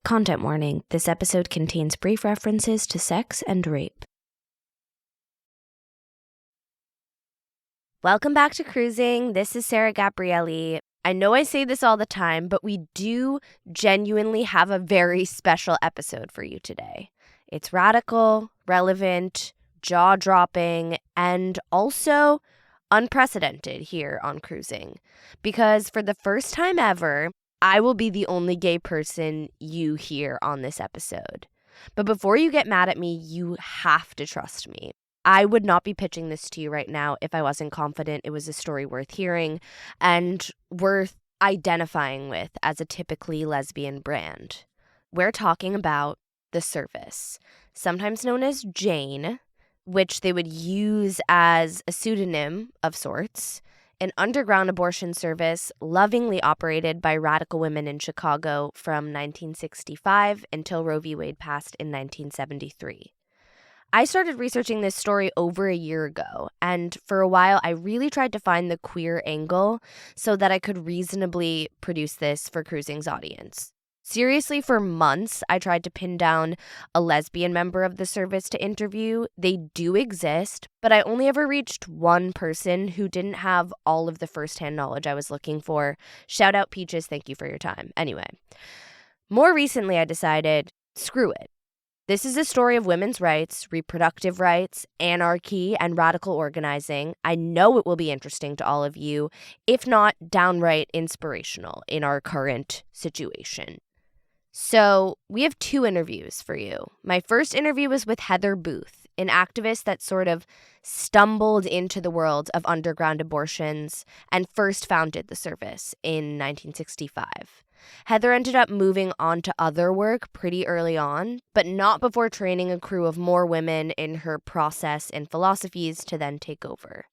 Content warning: this episode contains brief references to sex and rape. Welcome back to Cruising. This is Sarah Gabrielli. I know I say this all the time, but we do genuinely have a very special episode for you today. It's radical, relevant, jaw-dropping, and also unprecedented here on Cruising. Because for the first time ever, I will be the only gay person you hear on this episode. But before you get mad at me, you have to trust me. I would not be pitching this to you right now if I wasn't confident it was a story worth hearing and worth identifying with as a typically lesbian brand. We're talking about The Service, sometimes known as Jane, which they would use as a pseudonym of sorts, an underground abortion service lovingly operated by radical women in Chicago from 1965 until Roe v. Wade passed in 1973. I started researching this story over a year ago, and for a while I really tried to find the queer angle so that I could reasonably produce this for Cruising's audience. Seriously, for months, I tried to pin down a lesbian member of the service to interview. They do exist, but I only ever reached one person who didn't have all of the firsthand knowledge I was looking for. Shout out Peaches, thank you for your time. Anyway, more recently I decided, screw it. This is a story of women's rights, reproductive rights, anarchy, and radical organizing. I know it will be interesting to all of you, if not downright inspirational in our current situation. So we have two interviews for you. My first interview was with Heather Booth, an activist that sort of stumbled into the world of underground abortions and first founded the service in 1965. Heather ended up moving on to other work pretty early on, but not before training a crew of more women in her process and philosophies to then take over.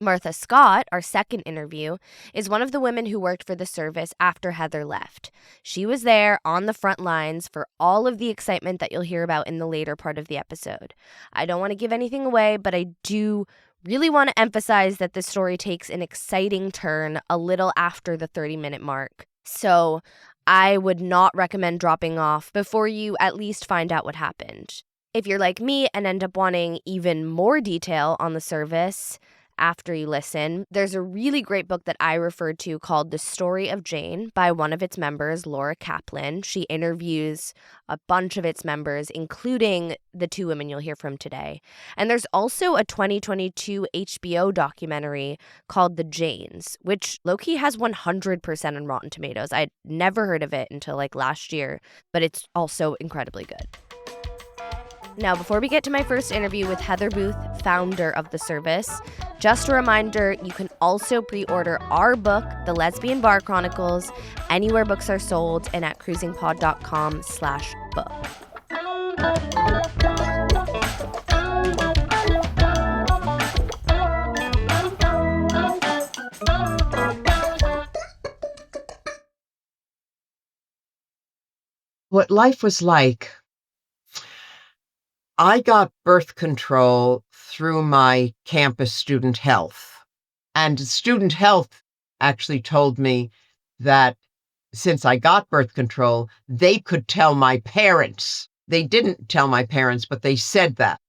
Martha Scott, our second interview, is one of the women who worked for the service after Heather left. She was there on the front lines for all of the excitement that you'll hear about in the later part of the episode. I don't want to give anything away, but I do really want to emphasize that the story takes an exciting turn a little after the 30-minute mark. So I would not recommend dropping off before you at least find out what happened. If you're like me and end up wanting even more detail on the service after you listen, there's a really great book that I referred to called The Story of Jane by one of its members, Laura Kaplan. She interviews a bunch of its members, including the two women you'll hear from today. And there's also a 2022 HBO documentary called The Janes, which low-key has 100% on Rotten Tomatoes. I'd never heard of it until last year, but it's also incredibly good. Now, before we get to my first interview with Heather Booth, founder of the service, just a reminder, you can also pre-order our book, The Lesbian Bar Chronicles, anywhere books are sold and at cruisingpod.com/book. What life was like. I got birth control through my campus student health. And student health actually told me that since I got birth control, they could tell my parents. They didn't tell my parents, but they said that.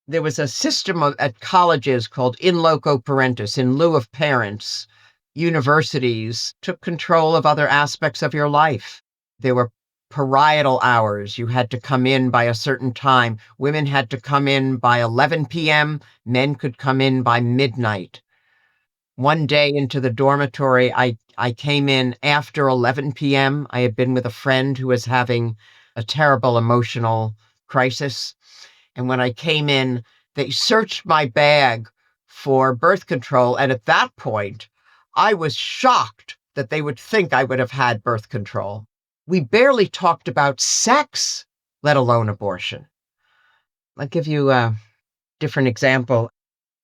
There was a system at colleges called in loco parentis, in lieu of parents. Universities took control of other aspects of your life. There were parietal hours. You had to come in by a certain time. Women had to come in by 11 p.m. Men could come in by midnight. One day into the dormitory, I came in after 11 p.m. I had been with a friend who was having a terrible emotional crisis. And when I came in, they searched my bag for birth control. And at that point, I was shocked that they would think I would have had birth control. We barely talked about sex, let alone abortion. I'll give you a different example.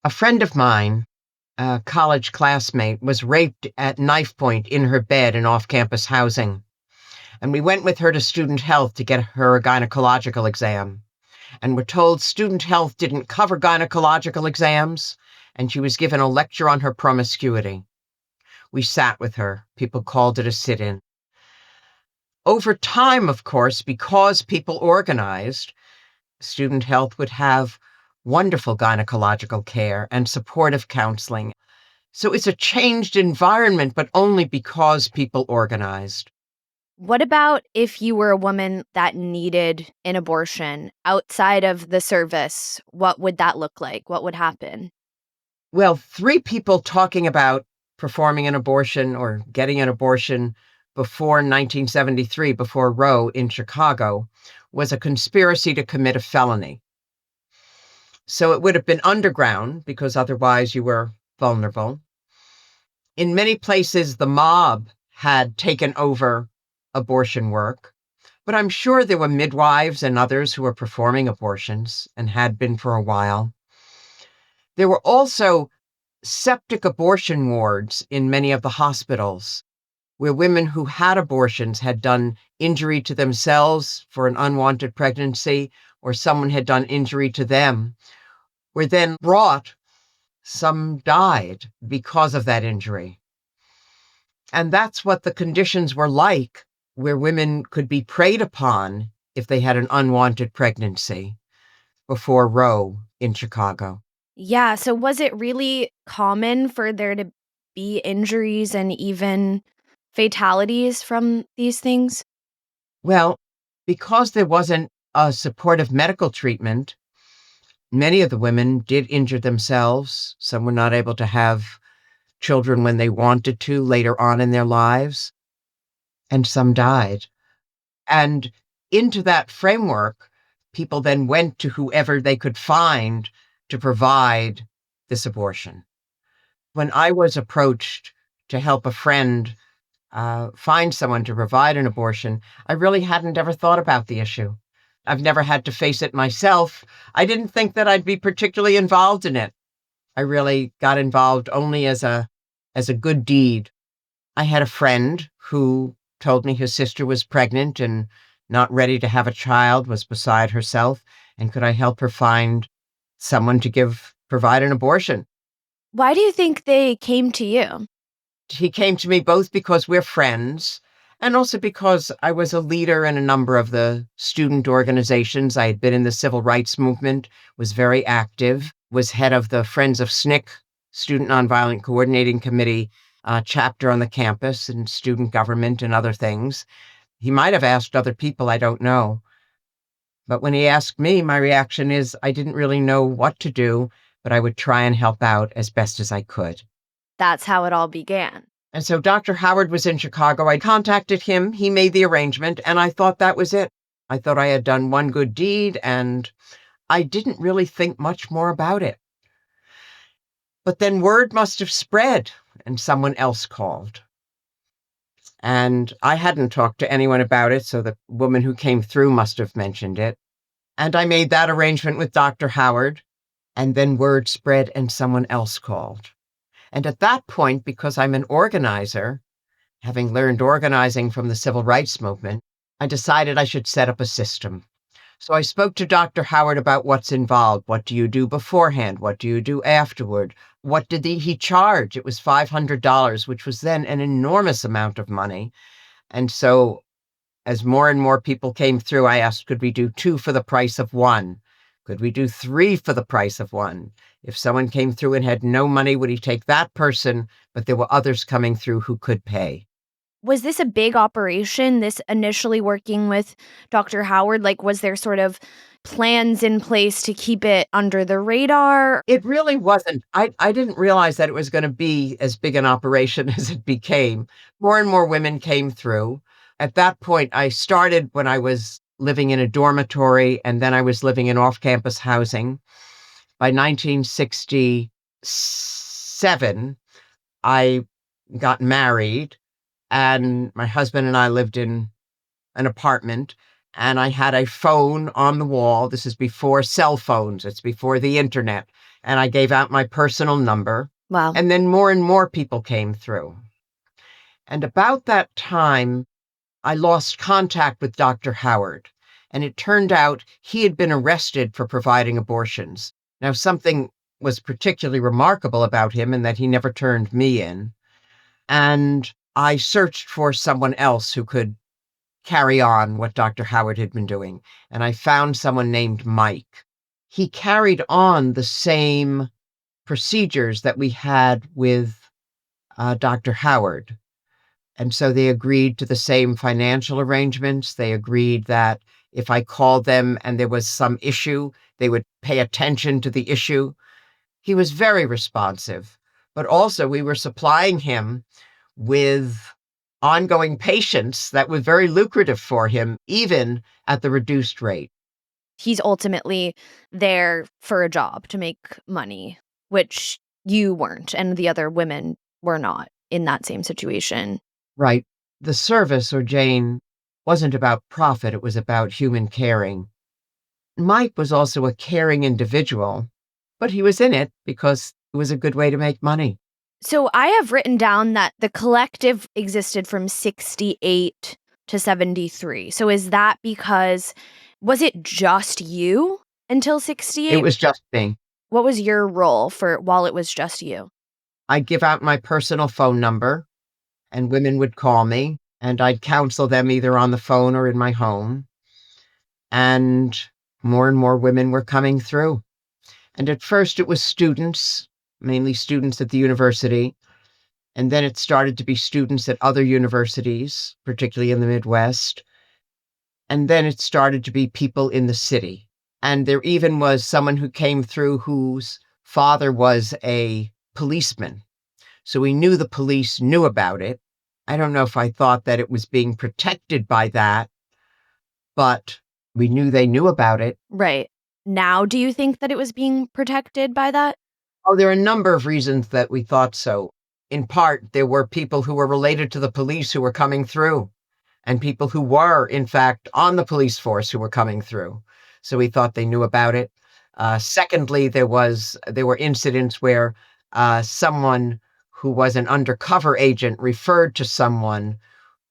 A friend of mine, a college classmate, was raped at knife point in her bed in off-campus housing. And we went with her to student health to get her a gynecological exam. And we're told student health didn't cover gynecological exams, and she was given a lecture on her promiscuity. We sat with her. People called it a sit-in. Over time, of course, because people organized, student health would have wonderful gynecological care and supportive counseling. So it's a changed environment, but only because people organized. What about if you were a woman that needed an abortion outside of the service? What would that look like? What would happen? Well, three people talking about performing an abortion or getting an abortion before 1973, before Roe in Chicago, was a conspiracy to commit a felony. So it would have been underground because otherwise you were vulnerable. In many places, the mob had taken over abortion work, but I'm sure there were midwives and others who were performing abortions and had been for a while. There were also septic abortion wards in many of the hospitals where women who had abortions had done injury to themselves for an unwanted pregnancy, or someone had done injury to them, were then brought. Some died because of that injury. And that's what the conditions were like, where women could be preyed upon if they had an unwanted pregnancy before Roe in Chicago. Yeah, so was it really common for there to be injuries and even fatalities from these things? Well, because there wasn't a supportive medical treatment, many of the women did injure themselves. Some were not able to have children when they wanted to later on in their lives, and some died. And into that framework, people then went to whoever they could find to provide this abortion. When I was approached to help a friend find someone to provide an abortion, I really hadn't ever thought about the issue. I've never had to face it myself. I didn't think that I'd be particularly involved in it. I really got involved only as a good deed. I had a friend who told me his sister was pregnant and not ready to have a child, was beside herself, and could I help her find someone to provide an abortion? Why do you think they came to you? He came to me both because we're friends and also because I was a leader in a number of the student organizations. I had been in the civil rights movement, was very active, was head of the Friends of SNCC, Student Nonviolent Coordinating Committee chapter on the campus and student government and other things. He might have asked other people, I don't know. But when he asked me, my reaction is I didn't really know what to do, but I would try and help out as best as I could. That's how it all began. And so Dr. Howard was in Chicago. I contacted him. He made the arrangement, and I thought that was it. I thought I had done one good deed, and I didn't really think much more about it. But then word must have spread, and someone else called. And I hadn't talked to anyone about it, so the woman who came through must have mentioned it. And I made that arrangement with Dr. Howard, and then word spread, and someone else called. And at that point, because I'm an organizer, having learned organizing from the civil rights movement, I decided I should set up a system. So I spoke to Dr. Howard about what's involved. What do you do beforehand? What do you do afterward? What did he charge? It was $500, which was then an enormous amount of money. And so as more and more people came through, I asked, could we do two for the price of one? Could we do three for the price of one? If someone came through and had no money, would he take that person? But there were others coming through who could pay. Was this a big operation, this initially working with Dr. Howard? Like, was there sort of plans in place to keep it under the radar? It really wasn't. I didn't realize that it was gonna be as big an operation as it became. More and more women came through. At that point, I started when I was living in a dormitory, and then I was living in off-campus housing. By 1967, I got married, and my husband and I lived in an apartment, and I had a phone on the wall. This is before cell phones, it's before the internet. And I gave out my personal number, Wow. and then more and more people came through. And about that time, I lost contact with Dr. Howard, and it turned out he had been arrested for providing abortions. Now, something was particularly remarkable about him in that he never turned me in. And I searched for someone else who could carry on what Dr. Howard had been doing. And I found someone named Mike. He carried on the same procedures that we had with Dr. Howard. And so they agreed to the same financial arrangements. They agreed that if I called them and there was some issue, they would pay attention to the issue. He was very responsive, but also we were supplying him with ongoing patients that was very lucrative for him, even at the reduced rate. He's ultimately there for a job to make money, which you weren't, and the other women were not in that same situation. Right. The service, or Jane, wasn't about profit, it was about human caring. Mike was also a caring individual, but he was in it because it was a good way to make money. So I have written down that the collective existed from 68 to 73. So is that because, was it just you until It 68? was just me. What was your role for while it was just you? I'd give out my personal phone number, and women would call me, and I'd counsel them either on the phone or in my home. And more women were coming through. And at first it was students, mainly students at the university. And then it started to be students at other universities, particularly in the Midwest. And then it started to be people in the city. And there even was someone who came through whose father was a policeman. So we knew the police knew about it. I don't know if I thought that it was being protected by that, but we knew they knew about it. Right. Now, do you think that it was being protected by that? Oh, there are a number of reasons that we thought so. In part, there were people who were related to the police who were coming through, and people who were, in fact, on the police force who were coming through. So we thought they knew about it. Secondly, there were incidents where someone who was an undercover agent referred to someone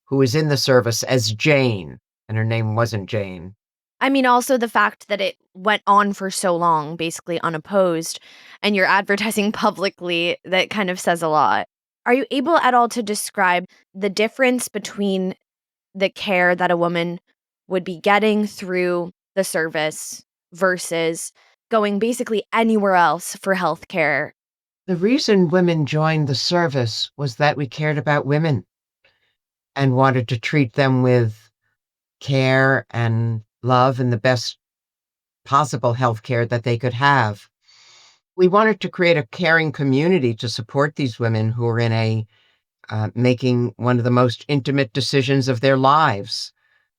who was in the service as Jane, and her name wasn't Jane. I mean, also the fact that it went on for so long, basically unopposed, and you're advertising publicly, that kind of says a lot. Are you able at all to describe the difference between the care that a woman would be getting through the service versus going basically anywhere else for healthcare? The reason women joined the service was that we cared about women and wanted to treat them with care and love and the best possible health care that they could have. We wanted to create a caring community to support these women who are in making one of the most intimate decisions of their lives.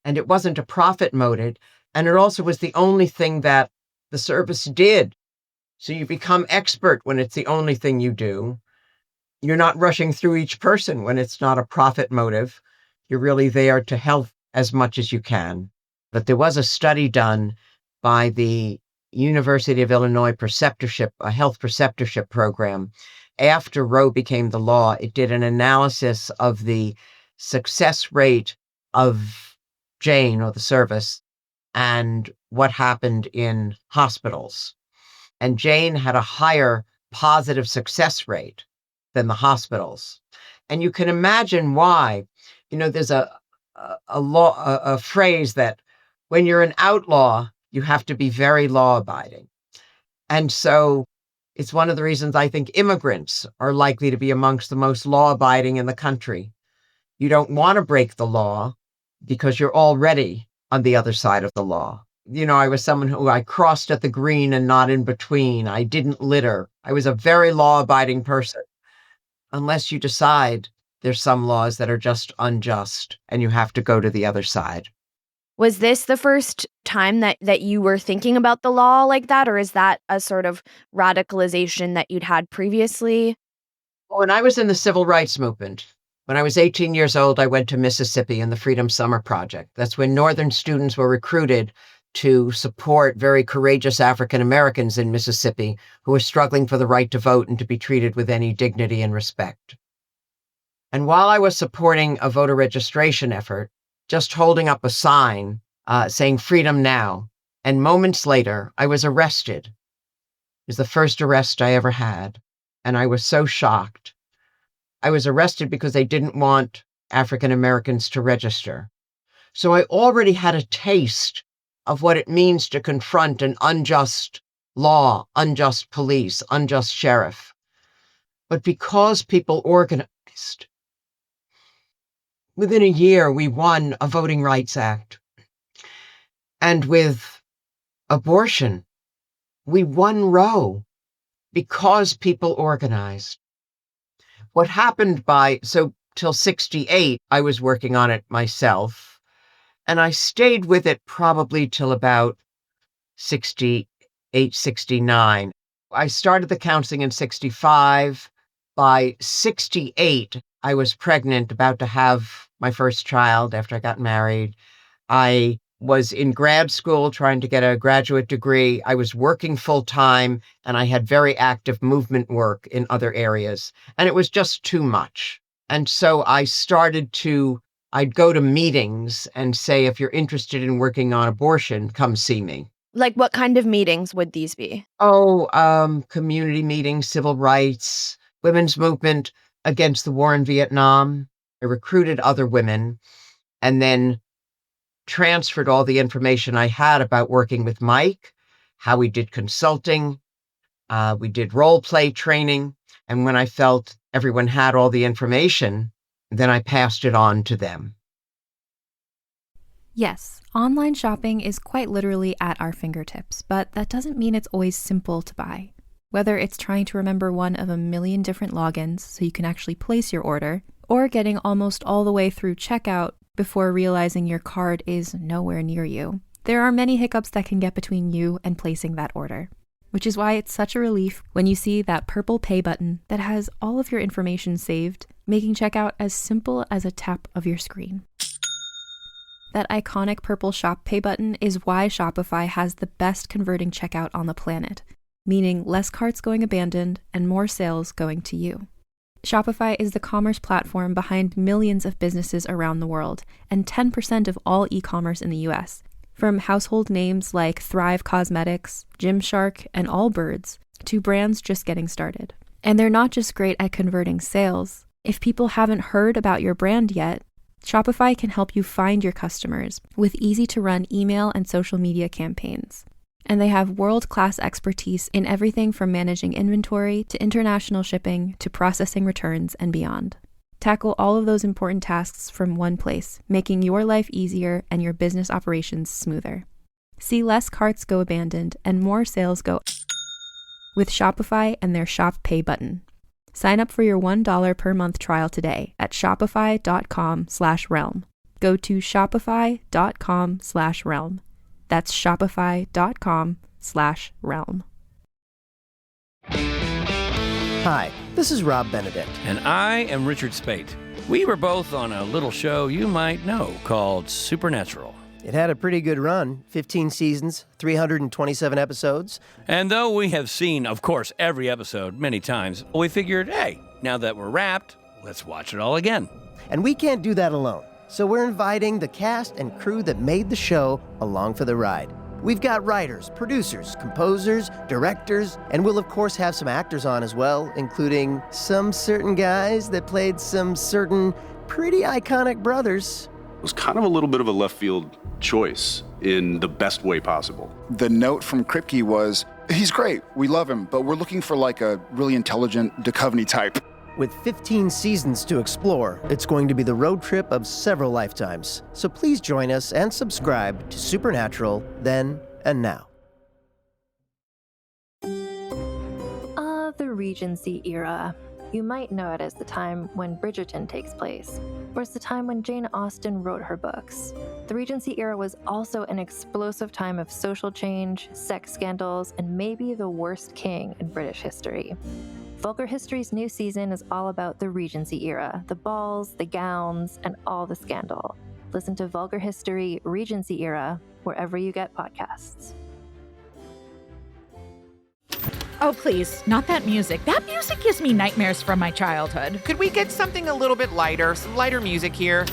And it wasn't a profit motive. And it also was the only thing that the service did. So you become expert when it's the only thing you do. You're not rushing through each person when it's not a profit motive. You're really there to help as much as you can. But there was a study done by the University of Illinois preceptorship, a health preceptorship program. After Roe became the law, it did an analysis of the success rate of Jane, or the service, and what happened in hospitals. And Jane had a higher positive success rate than the hospitals. And you can imagine why. There's a phrase that when you're an outlaw, you have to be very law abiding. And so it's one of the reasons I think immigrants are likely to be amongst the most law abiding in the country. You don't want to break the law because you're already on the other side of the law. I was someone who I crossed at the green and not in between. I didn't litter. I was a very law abiding person. Unless you decide there's some laws that are just unjust and you have to go to the other side. Was this the first time that you were thinking about the law like that, or is that a sort of radicalization that you'd had previously? When I was in the civil rights movement, when I was 18 years old, I went to Mississippi in the Freedom Summer Project. That's when Northern students were recruited to support very courageous African Americans in Mississippi who were struggling for the right to vote and to be treated with any dignity and respect. And while I was supporting a voter registration effort, just holding up a sign saying freedom now, and moments later, I was arrested. It was the first arrest I ever had, and I was so shocked. I was arrested because they didn't want African Americans to register. So I already had a taste of what it means to confront an unjust law, unjust police, unjust sheriff. But because people organized, within a year, we won a Voting Rights Act. And with abortion, we won Roe because people organized. What happened till 68, I was working on it myself, and I stayed with it probably till about 68, 69. I started the counseling in 65. By 68, I was pregnant, about to have my first child after I got married. I was in grad school trying to get a graduate degree. I was working full time, and I had very active movement work in other areas. And it was just too much. And so I'd go to meetings and say, if you're interested in working on abortion, come see me. Like, what kind of meetings would these be? Community meetings, civil rights, women's movement against the war in Vietnam. I recruited other women and then transferred all the information I had about working with Mike, how we did consulting, we did role play training. And when I felt everyone had all the information, then I passed it on to them. Yes, online shopping is quite literally at our fingertips, but that doesn't mean it's always simple to buy. Whether it's trying to remember one of a million different logins so you can actually place your order, or getting almost all the way through checkout before realizing your card is nowhere near you, there are many hiccups that can get between you and placing that order. Which is why it's such a relief when you see that purple pay button that has all of your information saved, making checkout as simple as a tap of your screen. That iconic purple Shop Pay button is why Shopify has the best converting checkout on the planet, meaning less carts going abandoned and more sales going to you. Shopify is the commerce platform behind millions of businesses around the world and 10% of all e-commerce in the US, from household names like Thrive Cosmetics, Gymshark, and Allbirds, to brands just getting started. And they're not just great at converting sales. If people haven't heard about your brand yet, Shopify can help you find your customers with easy-to-run email and social media campaigns. And they have world-class expertise in everything from managing inventory to international shipping to processing returns and beyond. Tackle all of those important tasks from one place, making your life easier and your business operations smoother. See less carts go abandoned and more sales go with Shopify and their Shop Pay button. Sign up for your $1 per month trial today at shopify.com/realm. Go to shopify.com/realm. That's shopify.com/realm. Hi, this is Rob Benedict. And I am Richard Spate. We were both on a little show you might know called Supernatural. It had a pretty good run, 15 seasons, 327 episodes. And though we have seen, of course, every episode many times, we figured, hey, now that we're wrapped, let's watch it all again. And we can't do that alone. So we're inviting the cast and crew that made the show along for the ride. We've got writers, producers, composers, directors, and we'll of course have some actors on as well, including some certain guys that played some certain pretty iconic brothers. It was kind of a little bit of a left field choice in the best way possible. The note from Kripke was, he's great, we love him, but we're looking for like a really intelligent Duchovny type. With 15 seasons to explore, it's going to be the road trip of several lifetimes. So please join us and subscribe to Supernatural Then and Now. The Regency era. You might know it as the time when Bridgerton takes place, or it's the time when Jane Austen wrote her books. The Regency era was also an explosive time of social change, sex scandals, and maybe the worst king in British history. Vulgar History's new season is all about the Regency era, the balls, the gowns, and all the scandal. Listen to Vulgar History Regency era wherever you get podcasts. Oh, please, not that music. That music gives me nightmares from my childhood. Could we get something a little bit lighter, some lighter music here?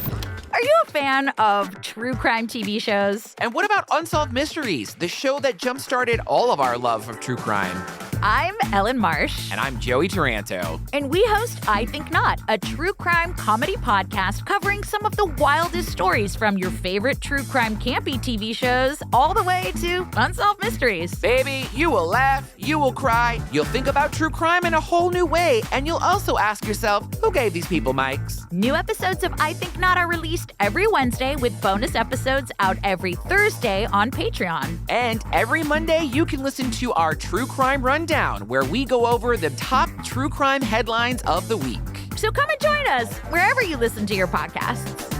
Are you a fan of true crime TV shows? And what about Unsolved Mysteries, the show that jump-started all of our love of true crime? I'm Ellen Marsh. And I'm Joey Taranto. And we host I Think Not, a true crime comedy podcast covering some of the wildest stories from your favorite true crime campy TV shows all the way to unsolved mysteries. Baby, you will laugh, you will cry, you'll think about true crime in a whole new way, and you'll also ask yourself, who gave these people mics? New episodes of I Think Not are released every Wednesday with bonus episodes out every Thursday on Patreon. And every Monday, you can listen to our True Crime Rundown, where we go over the top true crime headlines of the week. So come and join us wherever you listen to your podcasts.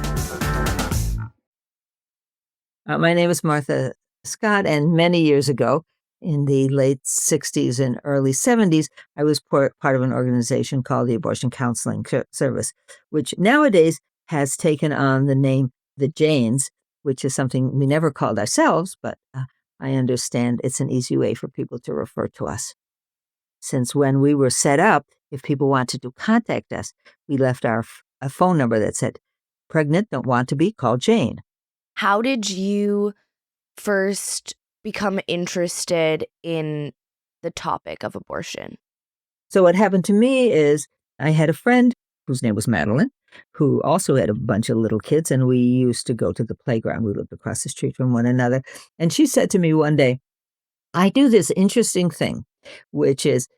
My name is Martha Scott, and many years ago, in the late 60s and early 70s, I was part of an organization called the Abortion Counseling Service, which nowadays has taken on the name the Janes, which is something we never called ourselves, but I understand it's an easy way for people to refer to us. Since when we were set up, if people wanted to contact us, we left a phone number that said, "Pregnant, don't want to be, call Jane." How did you first become interested in the topic of abortion? So what happened to me is I had a friend whose name was Madeline, who also had a bunch of little kids, and we used to go to the playground. We lived across the street from one another. And she said to me one day, I do this interesting thing, which is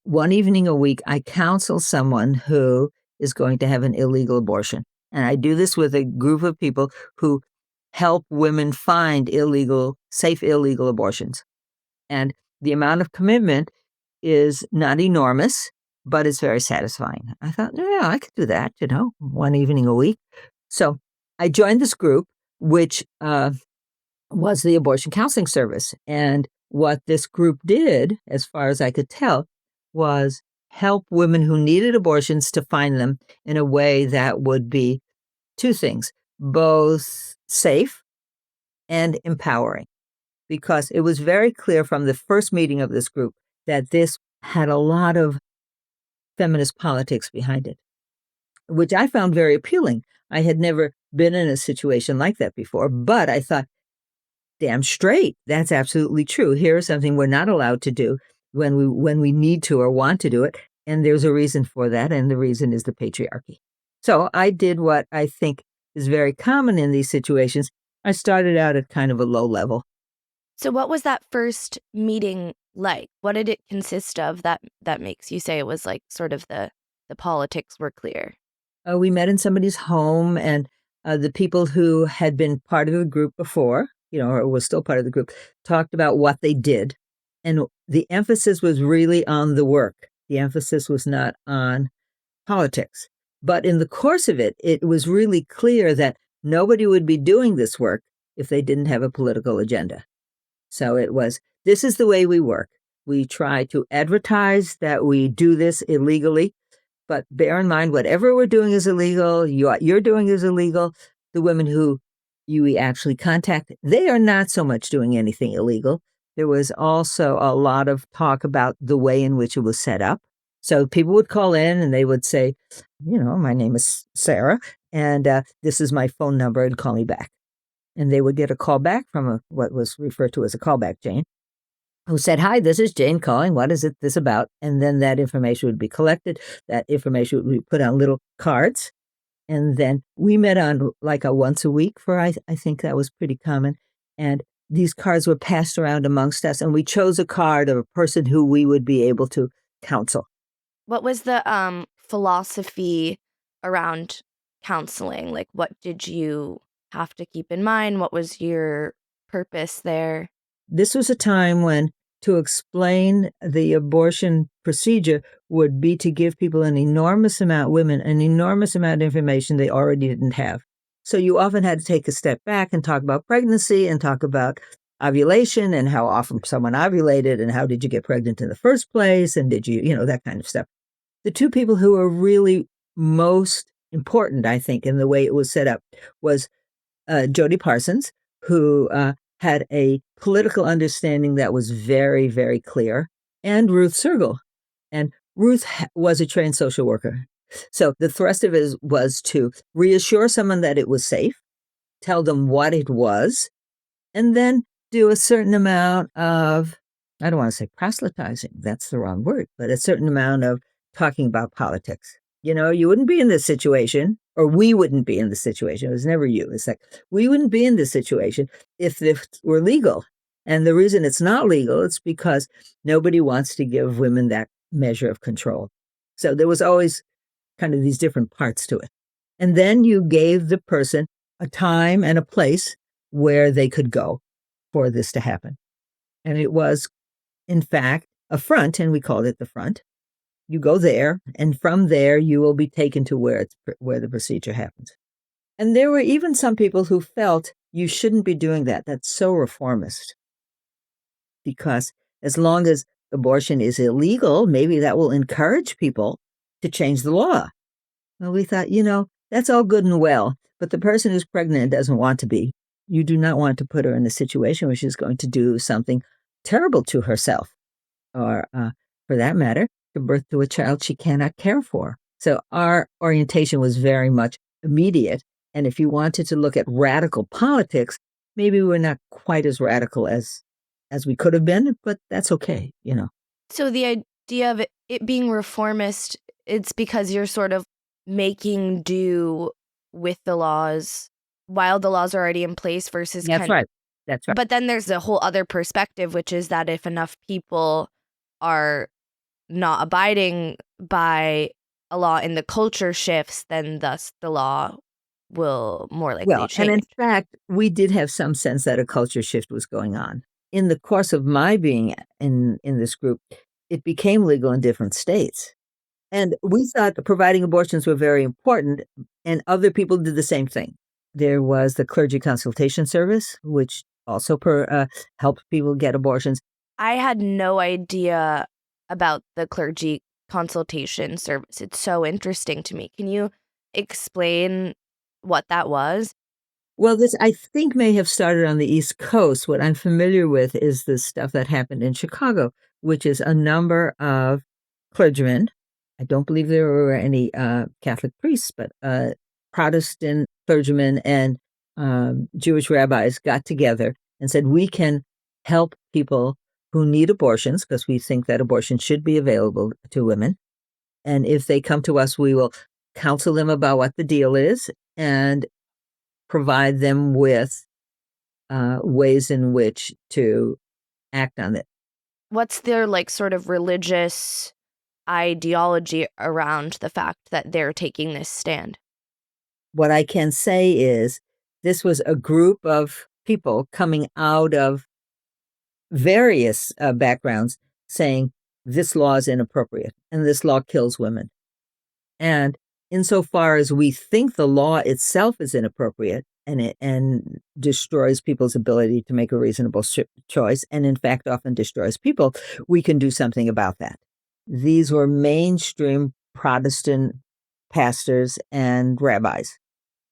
one evening a week, I counsel someone who is going to have an illegal abortion. And I do this with a group of people who help women find safe illegal abortions. And the amount of commitment is not enormous, but it's very satisfying. I thought, yeah, I could do that, one evening a week. So I joined this group, which was the Abortion Counseling Service. And what this group did, as far as I could tell, was help women who needed abortions to find them in a way that would be two things, both safe and empowering. Because it was very clear from the first meeting of this group that this had a lot of feminist politics behind it, which I found very appealing. I had never been in a situation like that before, but I thought, damn straight, that's absolutely true. Here's something we're not allowed to do when we need to or want to do it, and there's a reason for that, and the reason is the patriarchy. So I did what I think is very common in these situations. I started out at kind of a low level. So what was that first meeting like? What did it consist of that makes you say it was like sort of the politics were clear? We met in somebody's home, and the people who had been part of the group before, or was still part of the group, talked about what they did. And the emphasis was really on the work. The emphasis was not on politics. But in the course of it, it was really clear that nobody would be doing this work if they didn't have a political agenda. So it was, this is the way we work. We try to advertise that we do this illegally, but bear in mind, whatever we're doing is illegal, what you're doing is illegal. The women who you actually contact, they are not so much doing anything illegal. There was also a lot of talk about the way in which it was set up. So people would call in and they would say, my name is Sarah, and this is my phone number, and call me back. And they would get a call back from what was referred to as a callback Jane, who said, hi, this is Jane calling. What is this about? And then that information would be collected. That information would be put on little cards. And then we met on like a once a week for, I think that was pretty common. And these cards were passed around amongst us, and we chose a card of a person who we would be able to counsel. What was the philosophy around counseling? Like, what did you have to keep in mind? What was your purpose there? This was a time when to explain the abortion procedure would be to give people women an enormous amount of information they already didn't have. So you often had to take a step back and talk about pregnancy and talk about ovulation and how often someone ovulated and how did you get pregnant in the first place and did you, that kind of stuff. The two people who were really most important, I think, in the way it was set up was Jody Parsons, who had a political understanding that was very, very clear, and Ruth Sergel. And Ruth was a trained social worker. So the thrust of it was to reassure someone that it was safe, tell them what it was, and then do a certain amount of I don't want to say proselytizing, that's the wrong word, but a certain amount of talking about politics. You wouldn't be in this situation, or we wouldn't be in this situation. It was never you. It's like, we wouldn't be in this situation if this were legal. And the reason it's not legal, it's because nobody wants to give women that measure of control. So there was always kind of these different parts to it. And then you gave the person a time and a place where they could go for this to happen. And it was, in fact, a front, and we called it the front. You go there, and from there you will be taken to where the procedure happens. And there were even some people who felt you shouldn't be doing that. That's so reformist. Because as long as abortion is illegal, maybe that will encourage people to change the law. Well, we thought, that's all good and well, but the person who's pregnant doesn't want to be. You do not want to put her in a situation where she's going to do something terrible to herself, or for that matter, give birth to a child she cannot care for. So our orientation was very much immediate. And if you wanted to look at radical politics, maybe we're not quite as radical as we could have been, but that's okay, So the idea of it being reformist, it's because you're sort of making do with the laws while the laws are already in place versus That's right. But then there's a whole other perspective, which is that if enough people are not abiding by a law and the culture shifts, then thus the law will more likely change. And in fact, we did have some sense that a culture shift was going on. In the course of my being in this group, it became legal in different states. And we thought providing abortions were very important, and other people did the same thing. There was the clergy consultation service, which also helped people get abortions. I had no idea about the clergy consultation service. It's so interesting to me. Can you explain what that was? Well, this, I think, may have started on the East Coast. What I'm familiar with is the stuff that happened in Chicago, which is a number of clergymen. I don't believe there were any Catholic priests, but Protestant clergymen and Jewish rabbis got together and said, we can help people who need abortions because we think that abortion should be available to women. And if they come to us, we will counsel them about what the deal is and provide them with ways in which to act on it. What's their sort of religious ideology around the fact that they're taking this stand? What I can say is this was a group of people coming out of various backgrounds saying this law is inappropriate and this law kills women. And insofar as we think the law itself is inappropriate and destroys people's ability to make a reasonable choice, and in fact often destroys people, we can do something about that. These were mainstream Protestant pastors and rabbis.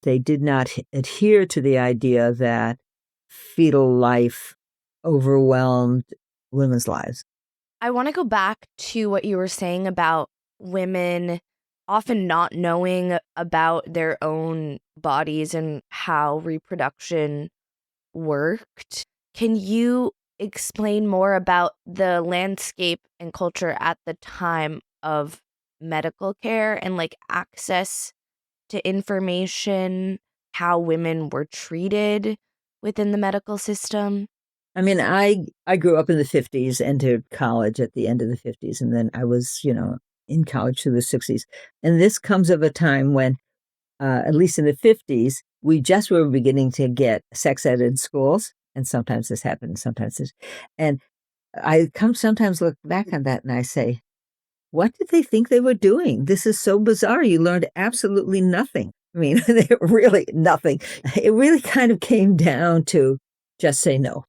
They did not adhere to the idea that fetal life overwhelmed women's lives. I want to go back to what you were saying about women often not knowing about their own bodies and how reproduction worked. Can you explain more about the landscape and culture at the time of medical care and access to information, how women were treated within the medical system? I mean, I grew up in the 50s, entered college at the end of the 50s, and then I was, in college through the 60s. And this comes of a time when, at least in the 50s, we just were beginning to get sex ed in schools. And sometimes this happened, sometimes this. And I sometimes look back on that and I say, what did they think they were doing? This is so bizarre. You learned absolutely nothing. I mean, really nothing. It really kind of came down to just say no.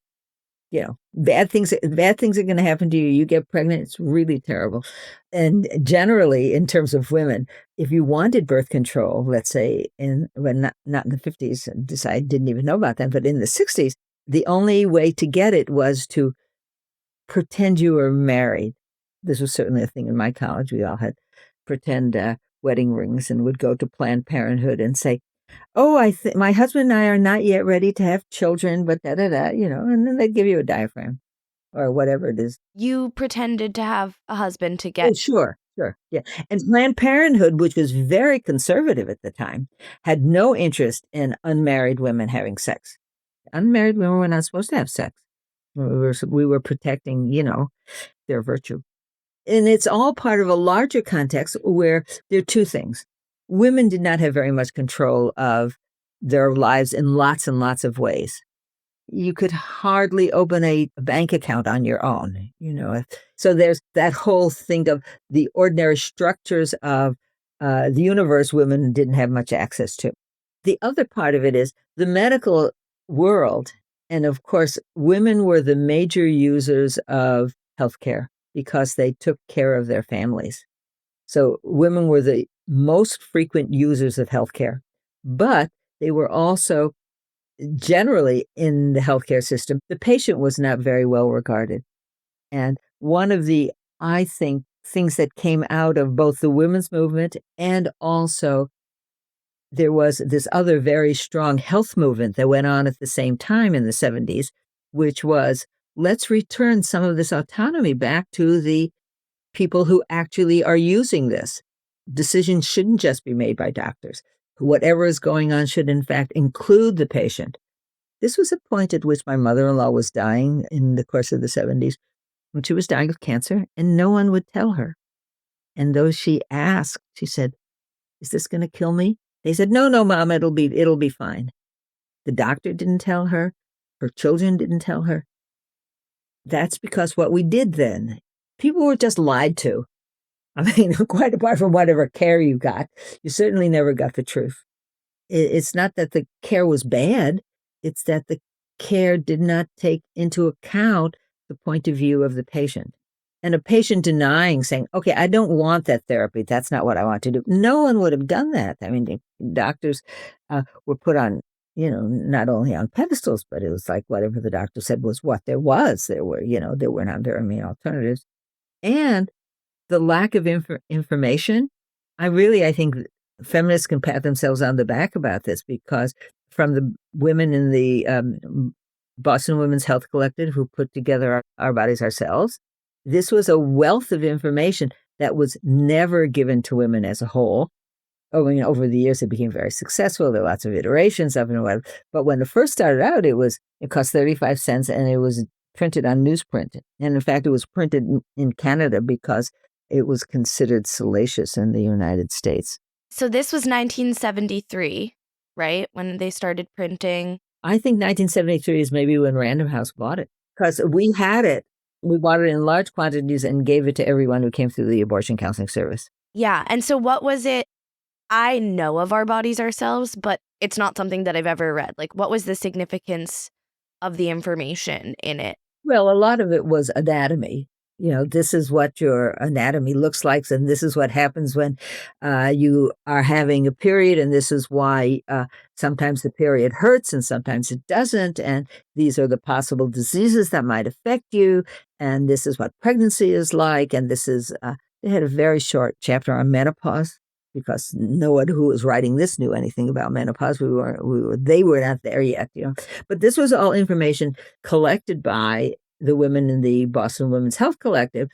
Bad things are going to happen to you. You get pregnant. It's really terrible. And generally, in terms of women, if you wanted birth control, let's say not in the 50s, I didn't even know about that, but in the 60s, the only way to get it was to pretend you were married. This was certainly a thing in my college. We all had pretend wedding rings and would go to Planned Parenthood and say, oh, my husband and I are not yet ready to have children, but and then they'd give you a diaphragm. or whatever it is. You pretended to have a husband to Oh, get. sure. Yeah. And Planned Parenthood, which was very conservative at the time, had no interest in unmarried women having sex. Unmarried women were not supposed to have sex. We were protecting, their virtue. And it's all part of a larger context where there are two things. Women did not have very much control of their lives in lots and lots of ways. You could hardly open a bank account on your own, So there's that whole thing of the ordinary structures of the universe women didn't have much access to. The other part of it is the medical world. And of course, women were the major users of healthcare because they took care of their families. So women were the most frequent users of healthcare, but they were also generally in the healthcare system, the patient was not very well regarded. And one of the, I think, things that came out of both the women's movement and also there was this other very strong health movement that went on at the same time in the 70s, which was let's return some of this autonomy back to the people who actually are using this. Decisions shouldn't just be made by doctors. Whatever is going on should, in fact, include the patient. This was a point at which my mother-in-law was dying in the course of the 70s, when she was dying of cancer, and no one would tell her. And though she asked, she said, "Is this going to kill me?" They said, "No, Mom, it'll be fine." The doctor didn't tell her. Her children didn't tell her. That's because what we did then, people were just lied to. I mean, quite apart from whatever care you got, you certainly never got the truth. It's not that the care was bad. It's that the care did not take into account the point of view of the patient. And a patient denying, saying, "Okay, I don't want that therapy. That's not what I want to do." No one would have done that. I mean, the doctors were put on, not only on pedestals, but it was like whatever the doctor said was what there was. There were not very many alternatives. And the lack of information, I think feminists can pat themselves on the back about this, because from the women in the Boston Women's Health Collective who put together Our Bodies Ourselves, this was a wealth of information that was never given to women as a whole. Over the years, it became very successful. There are lots of iterations of it and whatever. But when it first started out, it cost 35 cents and it was printed on newsprint. And in fact, it was printed in Canada because it was considered salacious in the United States. So this was 1973, right? When they started printing. I think 1973 is maybe when Random House bought it, because we had it. We bought it in large quantities and gave it to everyone who came through the abortion counseling service. Yeah. And so what was it? I know of Our Bodies Ourselves, but it's not something that I've ever read. Like, what was the significance of the information in it? Well, a lot of it was anatomy. This is what your anatomy looks like, and this is what happens when you are having a period, and this is why sometimes the period hurts and sometimes it doesn't, and these are the possible diseases that might affect you, and this is what pregnancy is like, and this is, they had a very short chapter on menopause, because no one who was writing this knew anything about menopause. They were not there yet, But this was all information collected by the women in the Boston Women's Health Collective.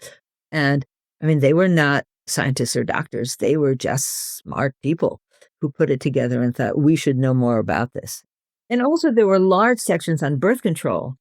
And I mean, they were not scientists or doctors. They were just smart people who put it together and thought, we should know more about this. And also there were large sections on birth control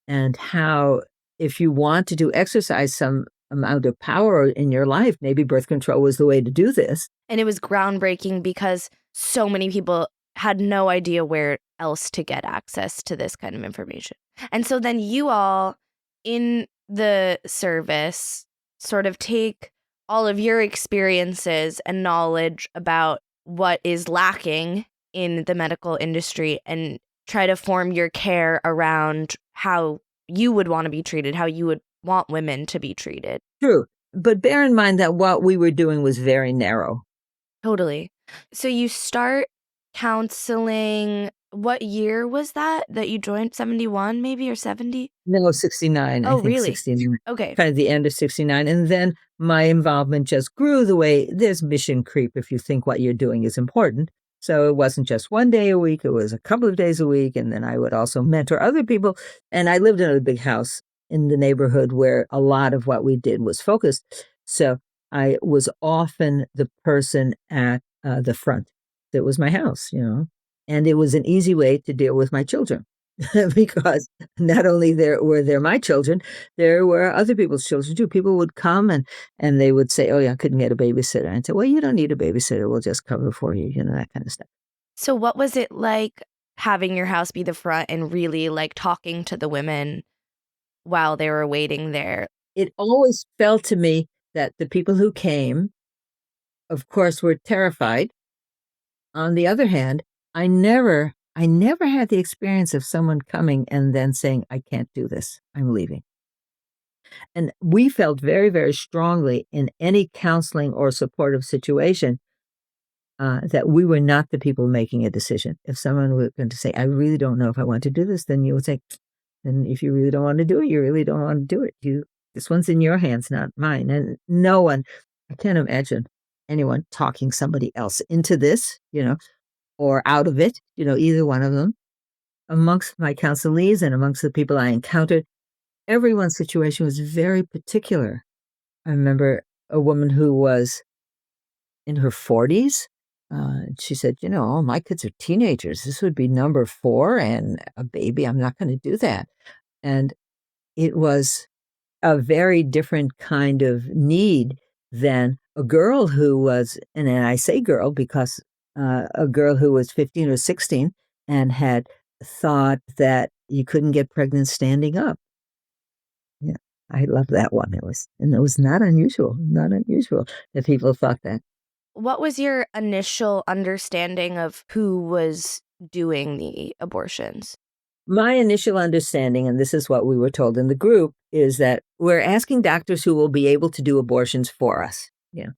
and how if you want to exercise some amount of power in your life, maybe birth control was the way to do this. And it was groundbreaking because so many people had no idea where else to get access to this kind of information. And so then you all in the service sort of take all of your experiences and knowledge about what is lacking in the medical industry and try to form your care around how you would want to be treated, how you would want women to be treated. True. But bear in mind that what we were doing was very narrow. Totally. So you start counseling. What year was that you joined? 71 maybe, or 70? No, 69. Oh, I think really? 69. Okay. Kind of the end of 69. And then my involvement just grew the way there's mission creep if you think what you're doing is important. So it wasn't just one day a week, it was a couple of days a week. And then I would also mentor other people. And I lived in a big house in the neighborhood where a lot of what we did was focused. So I was often the person at the front. That was my house, and it was an easy way to deal with my children. Because not only were there my children, there were other people's children too. People would come and they would say, "Oh yeah, I couldn't get a babysitter." And I'd say, "Well, you don't need a babysitter. We'll just cover for you," that kind of stuff. So what was it like having your house be the front and really like talking to the women while they were waiting there? It always felt to me that the people who came, of course, were terrified. On the other hand, I never had the experience of someone coming and then saying, "I can't do this. I'm leaving." And we felt very, very strongly in any counseling or supportive situation that we were not the people making a decision. If someone were going to say, "I really don't know if I want to do this," then you would say, "Then if you really don't want to do it, you really don't want to do it. This one's in your hands, not mine." And no one, I can't imagine anyone talking somebody else into this, or out of it, either one of them. Amongst my counselees and amongst the people I encountered, everyone's situation was very particular. I remember a woman who was in her 40s. She said, all my kids are teenagers. This would be number 4 and a baby. I'm not going to do that. And it was a very different kind of need than a girl who was, and I say girl because a girl who was 15 or 16 and had thought that you couldn't get pregnant standing up. Yeah, I love that one. It was not unusual that people thought that. What was your initial understanding of who was doing the abortions? My initial understanding, and this is what we were told in the group, is that we're asking doctors who will be able to do abortions for us. Yeah.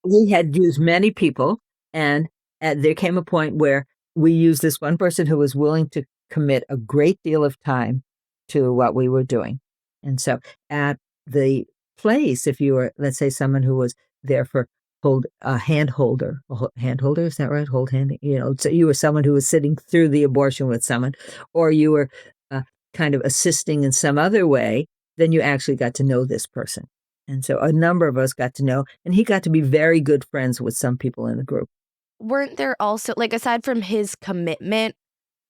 We had used many people, and there came a point where we used this one person who was willing to commit a great deal of time to what we were doing. And so at the place, if you were, let's say, someone who was there for a hand holder, is that right? Hold hand, so you were someone who was sitting through the abortion with someone, or you were kind of assisting in some other way, then you actually got to know this person. And so a number of us got to know, and he got to be very good friends with some people in the group. Weren't there also, like, aside from his commitment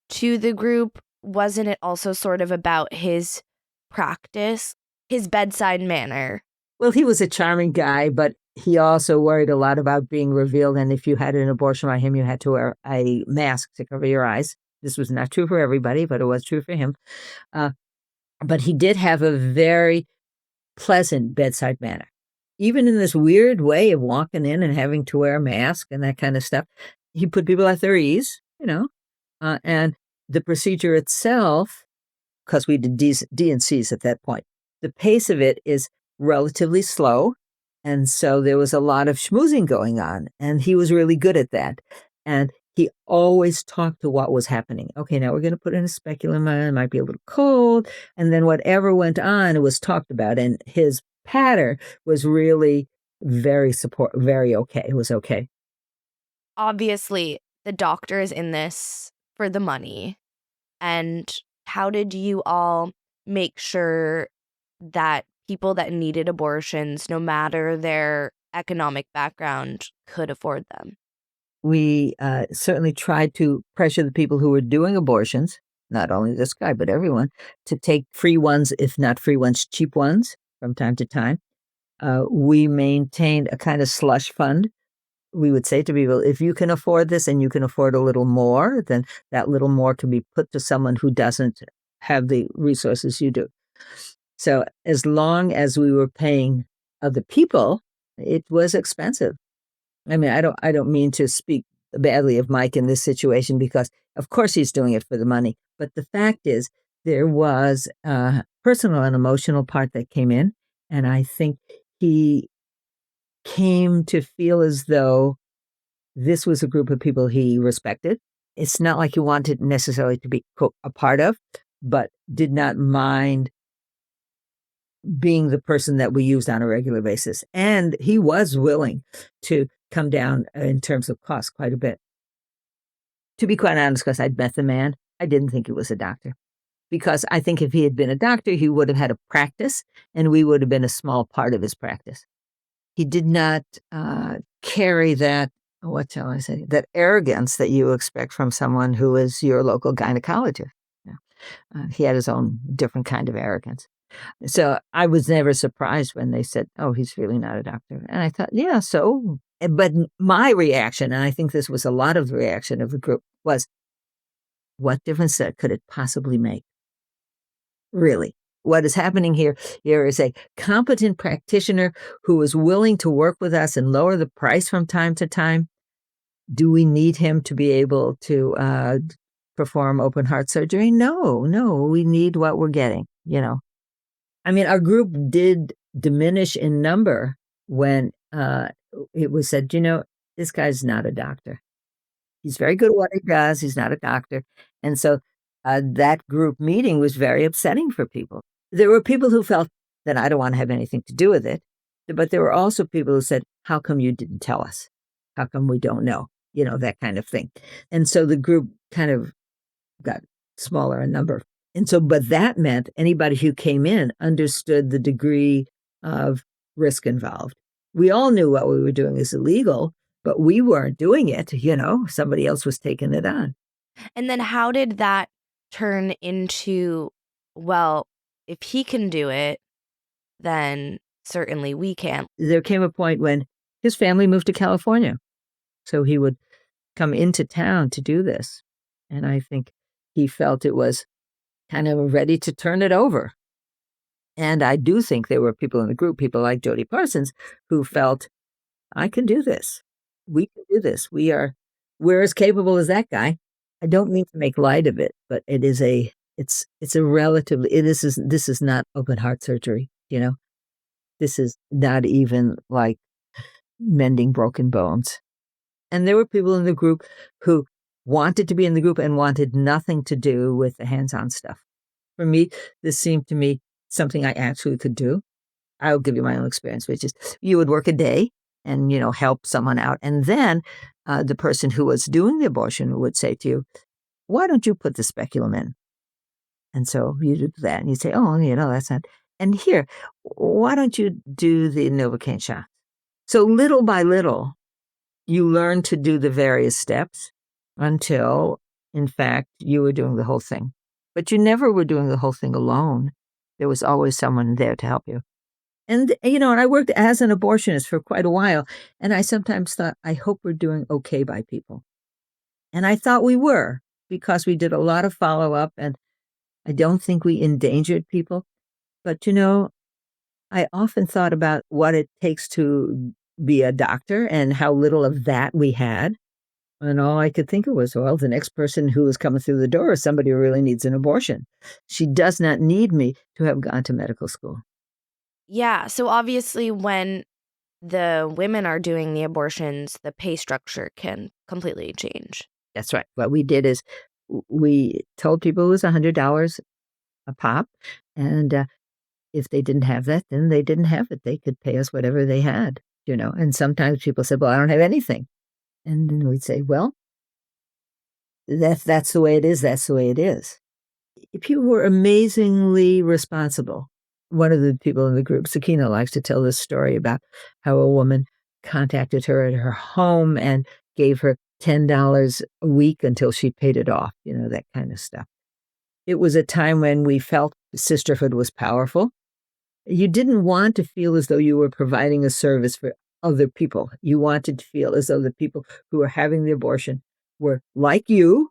to the group, wasn't it also sort of about his practice, his bedside manner? Well, he was a charming guy, but he also worried a lot about being revealed. And if you had an abortion by him, you had to wear a mask to cover your eyes. This was not true for everybody, but it was true for him. But he did have a very pleasant bedside manner. Even in this weird way of walking in and having to wear a mask and that kind of stuff, he put people at their ease, and the procedure itself, because we did D&Cs at that point, the pace of it is relatively slow. And so there was a lot of schmoozing going on, and he was really good at that. And he always talked to what was happening. Okay, now we're going to put in a speculum. It might be a little cold. And then whatever went on, it was talked about. And his patter was really very okay. It was okay. Obviously, the doctor is in this for the money. And how did you all make sure that people that needed abortions, no matter their economic background, could afford them? We certainly tried to pressure the people who were doing abortions, not only this guy, but everyone, to take free ones, if not free ones, cheap ones from time to time. We maintained a kind of slush fund. We would say to people, if you can afford this and you can afford a little more, then that little more can be put to someone who doesn't have the resources you do. So as long as we were paying other people, it was expensive. I mean, I don't mean to speak badly of Mike in this situation, because of course he's doing it for the money. But the fact is, there was a personal and emotional part that came in. And I think he came to feel as though this was a group of people he respected. It's not like he wanted necessarily to be a part of, but did not mind being the person that we used on a regular basis. And he was willing to come down in terms of cost quite a bit. To be quite honest, because I'd met the man, I didn't think he was a doctor. because I think if he had been a doctor, he would have had a practice and we would have been a small part of his practice. He did not carry that, what shall I say, that arrogance that you expect from someone who is your local gynecologist. Yeah. He had his own different kind of arrogance. So I was never surprised when they said, oh, he's really not a doctor. And I thought, yeah, so. But my reaction, and I think this was a lot of the reaction of the group, was, what difference could it possibly make? Really? What is happening here is a competent practitioner who is willing to work with us and lower the price from time to time. Do we need him to be able to perform open heart surgery? No, we need what we're getting, I mean, our group did diminish in number when it was said, this guy's not a doctor. He's very good at what he does. He's not a doctor. And so that group meeting was very upsetting for people. There were people who felt that I don't want to have anything to do with it. But there were also people who said, how come you didn't tell us? How come we don't know? That kind of thing. And so the group kind of got smaller in number. And so, but that meant anybody who came in understood the degree of risk involved. We all knew what we were doing is illegal, but we weren't doing it, somebody else was taking it on. And then how did that turn into, well, if he can do it, then certainly we can. There came a point when his family moved to California. So he would come into town to do this. And I think he felt it was kind of ready to turn it over. And I do think there were people in the group, people like Jody Parsons, who felt, I can do this. We can do this. We're as capable as that guy. I don't mean to make light of it, but this is not open heart surgery, This is not even like mending broken bones. And there were people in the group who wanted to be in the group and wanted nothing to do with the hands-on stuff. For me, this seemed to me something I actually could do. I'll give you my own experience, which is you would work a day and, help someone out. And then the person who was doing the abortion would say to you, why don't you put the speculum in? And so you do that and you say, oh, that's not. And here, why don't you do the Novocaine shot? So little by little, you learn to do the various steps until, in fact, you were doing the whole thing. But you never were doing the whole thing alone. There was always someone there to help you. And, and I worked as an abortionist for quite a while. And I sometimes thought, I hope we're doing okay by people. And I thought we were, because we did a lot of follow-up and I don't think we endangered people. But, I often thought about what it takes to be a doctor and how little of that we had. And all I could think of was, well, the next person who is coming through the door is somebody who really needs an abortion. She does not need me to have gone to medical school. Yeah. So obviously when the women are doing the abortions, the pay structure can completely change. That's right. What we did is we told people it was $100 a pop. And if they didn't have that, then they didn't have it. They could pay us whatever they had, And sometimes people said, well, I don't have anything. And then we'd say, well, that's the way it is. That's the way it is. People were amazingly responsible. One of the people in the group, Sakina, likes to tell this story about how a woman contacted her at her home and gave her $10 a week until she paid it off, that kind of stuff. It was a time when we felt sisterhood was powerful. You didn't want to feel as though you were providing a service for other people. You wanted to feel as though the people who were having the abortion were like you,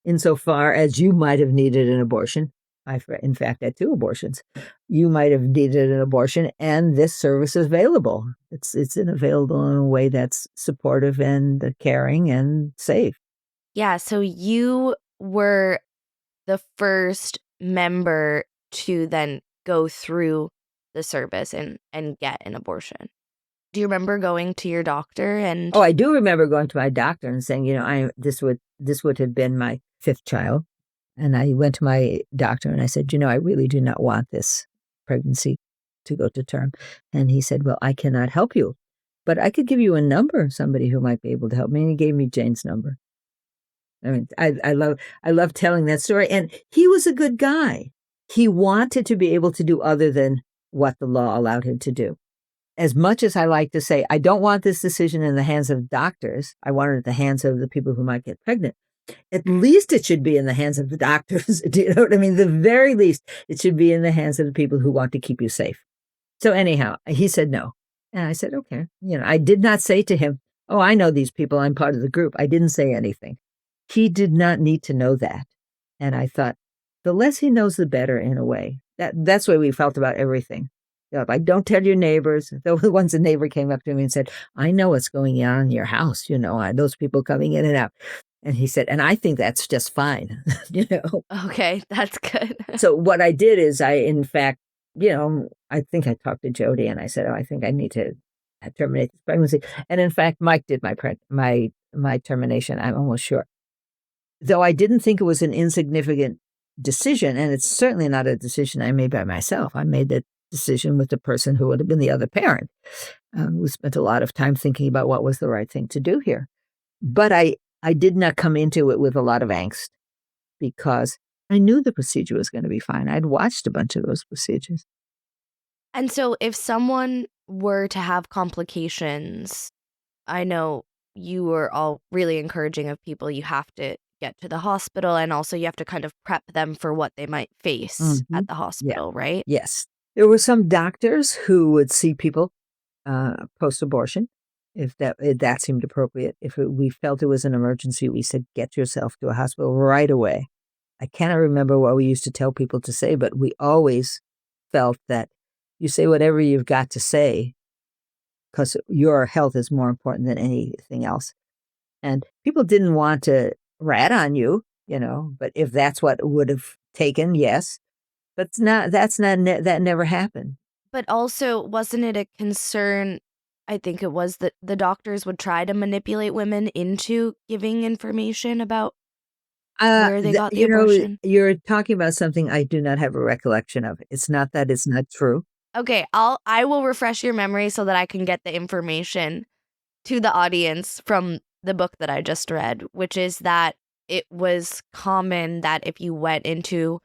insofar as you might have needed an abortion. I, in fact, had 2 abortions. You might have needed an abortion, and this service is available. It's available in a way that's supportive and caring and safe. Yeah, so you were the first member to then go through the service and get an abortion. Do you remember going to your doctor and? Oh, I do remember going to my doctor and saying, this would have been my 5th child. And I went to my doctor and I said, I really do not want this pregnancy to go to term. And he said, well, I cannot help you, but I could give you a number of somebody who might be able to help me. And he gave me Jane's number. I mean, I love telling that story. And he was a good guy. He wanted to be able to do other than what the law allowed him to do. As much as I like to say, I don't want this decision in the hands of doctors, I want it in the hands of the people who might get pregnant. At least it should be in the hands of the doctors. Do you know what I mean? The very least, it should be in the hands of the people who want to keep you safe. So anyhow, he said no. And I said, okay. I did not say to him, oh, I know these people. I'm part of the group. I didn't say anything. He did not need to know that. And I thought, the less he knows, the better in a way. That's the way we felt about everything. Like, don't tell your neighbors. Once a neighbor came up to me and said, I know what's going on in your house. Those people coming in and out. And he said, and I think that's just fine. Okay, that's good. So what I did is in fact, I think I talked to Jody and I said, oh, I think I need to terminate this pregnancy. And in fact, Mike did my termination. I'm almost sure. Though I didn't think it was an insignificant decision, and it's certainly not a decision I made by myself. I made that decision with the person who would have been the other parent. We spent a lot of time thinking about what was the right thing to do here. But I did not come into it with a lot of angst because I knew the procedure was going to be fine. I'd watched a bunch of those procedures. And so if someone were to have complications, I know you were all really encouraging of people. You have to get to the hospital, and also you have to kind of prep them for what they might face at the hospital, right? Yes. There were some doctors who would see people post-abortion, if that seemed appropriate. If we felt it was an emergency, we said, get yourself to a hospital right away. I cannot remember what we used to tell people to say, but we always felt that you say whatever you've got to say because your health is more important than anything else. And people didn't want to rat on you, but if that's what it would have taken, yes. But that never happened. But also, wasn't it a concern? I think it was that the doctors would try to manipulate women into giving information about where they got the abortion. You're talking about something I do not have a recollection of. It's not that it's not true. Okay, I will refresh your memory so that I can get the information to the audience from the book that I just read, which is that it was common that if you went into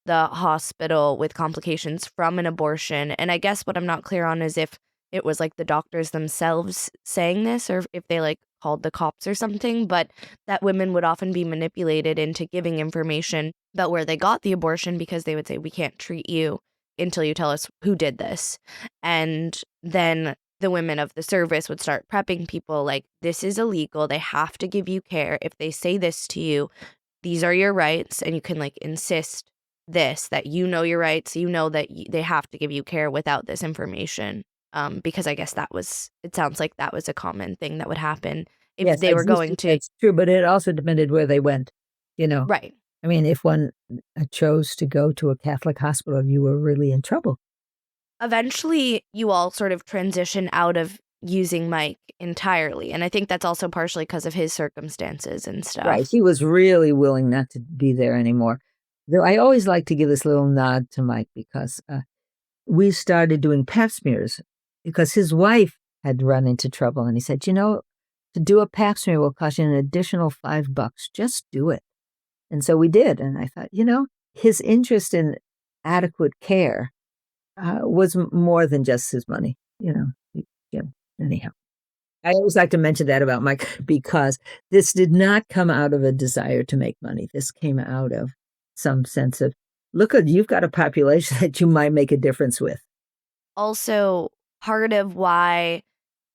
the hospital with complications from an abortion, and I guess what I'm not clear on is if it was like the doctors themselves saying this or if they like called the cops or something, but that women would often be manipulated into giving information about where they got the abortion because they would say, we can't treat you until you tell us who did this. And then the women of the service would start prepping people like, this is illegal. They have to give you care. If they say this to you, these are your rights. And you can like insist that you know your rights. You know that they have to give you care without this information. Because I guess it sounds like that was a common thing that would happen if they were going to. It's true, but it also depended where they went, Right. I mean, if one chose to go to a Catholic hospital, you were really in trouble. Eventually, you all sort of transition out of using Mike entirely. And I think that's also partially because of his circumstances and stuff. Right. He was really willing not to be there anymore. Though I always like to give this little nod to Mike because we started doing pap smears because his wife had run into trouble. And he said, to do a pap smear will cost you an additional $5. Just do it. And so we did. And I thought, his interest in adequate care was more than just his money, anyhow. I always like to mention that about Mike because this did not come out of a desire to make money. This came out of some sense of, you've got a population that you might make a difference with. Also, part of why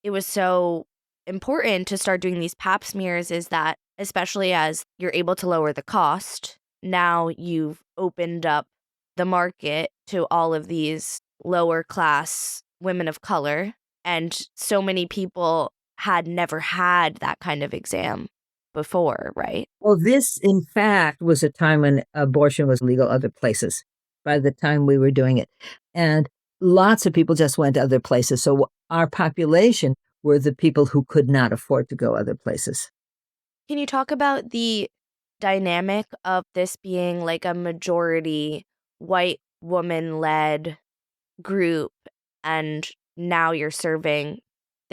it was so important to start doing these pap smears is that, especially as you're able to lower the cost, now you've opened up the market to all of these lower class women of color. And so many people had never had that kind of exam before, right? Well, this, in fact, was a time when abortion was legal other places by the time we were doing it. And lots of people just went to other places. So our population were the people who could not afford to go other places. Can you talk about the dynamic of this being like a majority white woman-led group, and now you're serving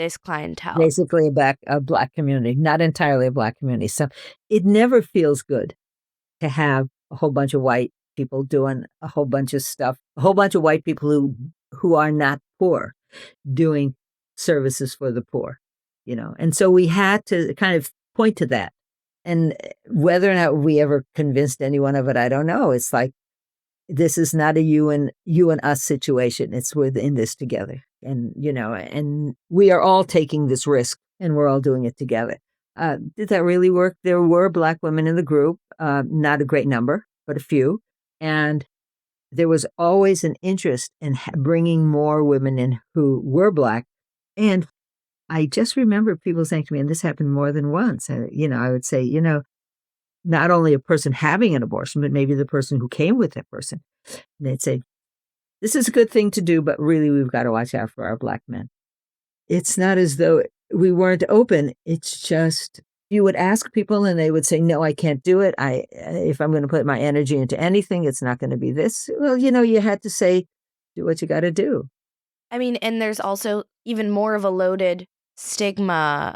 this clientele. Basically a black community, not entirely a black community. So it never feels good to have a whole bunch of white people doing a whole bunch of stuff, a whole bunch of white people who are not poor doing services for the poor, And so we had to kind of point to that. And whether or not we ever convinced anyone of it, I don't know. It's like, this is not a you and us situation. It's we're in this together. And, and we are all taking this risk and we're all doing it together. Did that really work? There were Black women in the group, not a great number, but a few. And there was always an interest in bringing more women in who were Black. And I just remember people saying to me, and this happened more than once, I would say, not only a person having an abortion, but maybe the person who came with that person. And they'd say, this is a good thing to do, but really we've got to watch out for our Black men. It's not as though we weren't open. It's just, you would ask people and they would say, no, I can't do it. If I'm going to put my energy into anything, it's not going to be this. Well, you had to say, do what you got to do. I mean, and there's also even more of a loaded stigma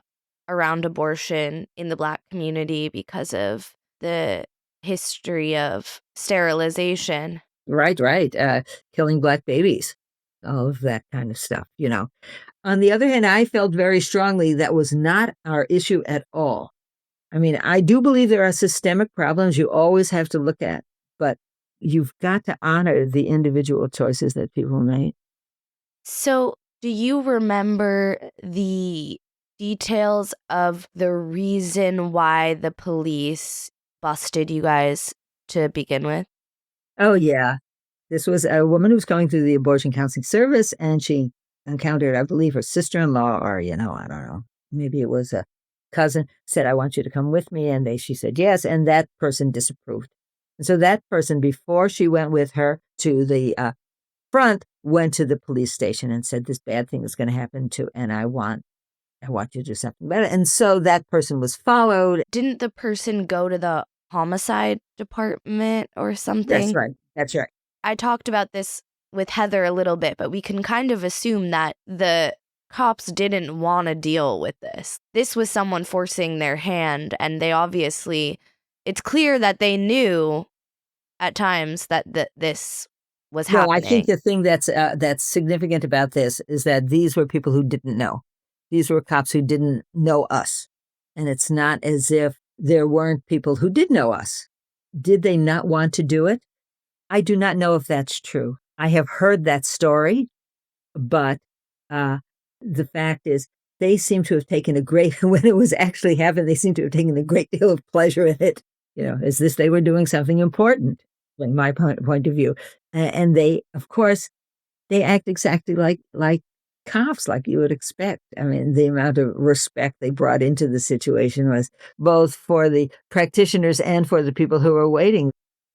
around abortion in the Black community because of the history of sterilization. Right. Killing Black babies, all of that kind of stuff, On the other hand, I felt very strongly that was not our issue at all. I mean, I do believe there are systemic problems you always have to look at, but you've got to honor the individual choices that people make. So, do you remember the details of the reason why the police busted you guys to begin with? Oh, yeah. This was a woman who was going through the abortion counseling service, and she encountered, I believe, her sister-in-law, or, I don't know, maybe it was a cousin, said, I want you to come with me. And she said yes, and that person disapproved. And so that person, before she went with her to the front, went to the police station and said, this bad thing is going to happen to, and I want you to do something about it. And so that person was followed. Didn't the person go to the homicide department or something? That's right. I talked about this with Heather a little bit, but we can kind of assume that the cops didn't want to deal with this. This was someone forcing their hand, and they obviously, it's clear that they knew at times that this was happening. No, I think the thing that's significant about this is that these were people who didn't know. These were cops who didn't know us. And it's not as if there weren't people who did know us. Did they not want to do it? I do not know if that's true. I have heard that story, but the fact is they seem to have taken when it was actually happening, they seem to have taken a great deal of pleasure in it. As this, they were doing something important, from my point of view. And they, of course, they act exactly like cops, like you would expect. I mean, the amount of respect they brought into the situation was both for the practitioners and for the people who were waiting.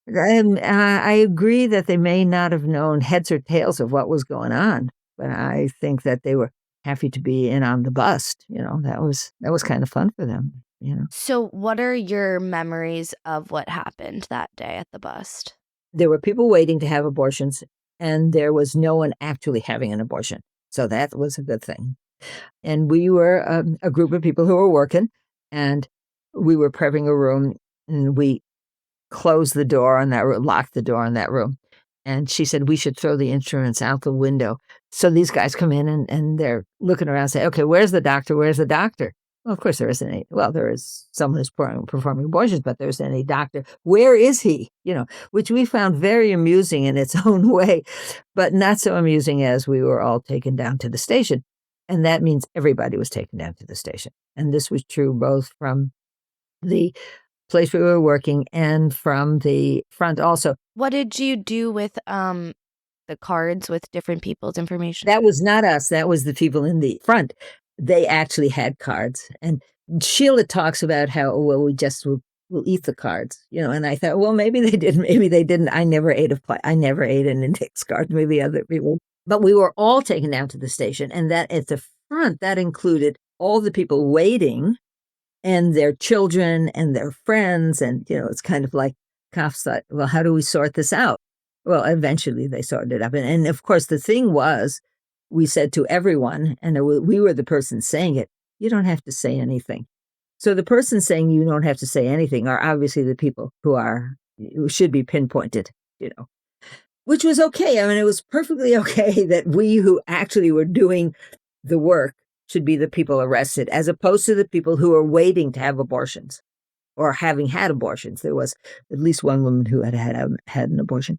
And I agree that they may not have known heads or tails of what was going on, but I think that they were happy to be in on the bust. That was kind of fun for them. So what are your memories of what happened that day at the bust? There were people waiting to have abortions, and there was no one actually having an abortion. So that was a good thing. And we were a group of people who were working, and we were prepping a room, and we closed the door on that room, locked the door on that room. And she said, we should throw the instruments out the window. So these guys come in and they're looking around and say, okay, where's the doctor? Where's the doctor? Well, of course there isn't any. Well, there is someone who's performing abortions, but there isn't any doctor. Where is he? Which we found very amusing in its own way, but not so amusing as we were all taken down to the station. And that means everybody was taken down to the station. And this was true both from the place we were working and from the front also. What did you do with the cards with different people's information? That was not us. That was the people in the front. They actually had cards. And Sheila talks about how, well, we'll eat the cards, and I thought, well, maybe they did, maybe they didn't. I never ate an index card, maybe other people. But we were all taken down to the station. And that at the front, that included all the people waiting and their children and their friends. And, it's kind of like cops thought, well, how do we sort this out? Well, eventually they sorted it up. And of course, the thing was, we said to everyone, and we were the person saying it, you don't have to say anything. So the person saying you don't have to say anything are obviously the people who should be pinpointed, which was okay. I mean, it was perfectly okay that we who actually were doing the work should be the people arrested, as opposed to the people who are waiting to have abortions or having had abortions. There was at least one woman who had an abortion.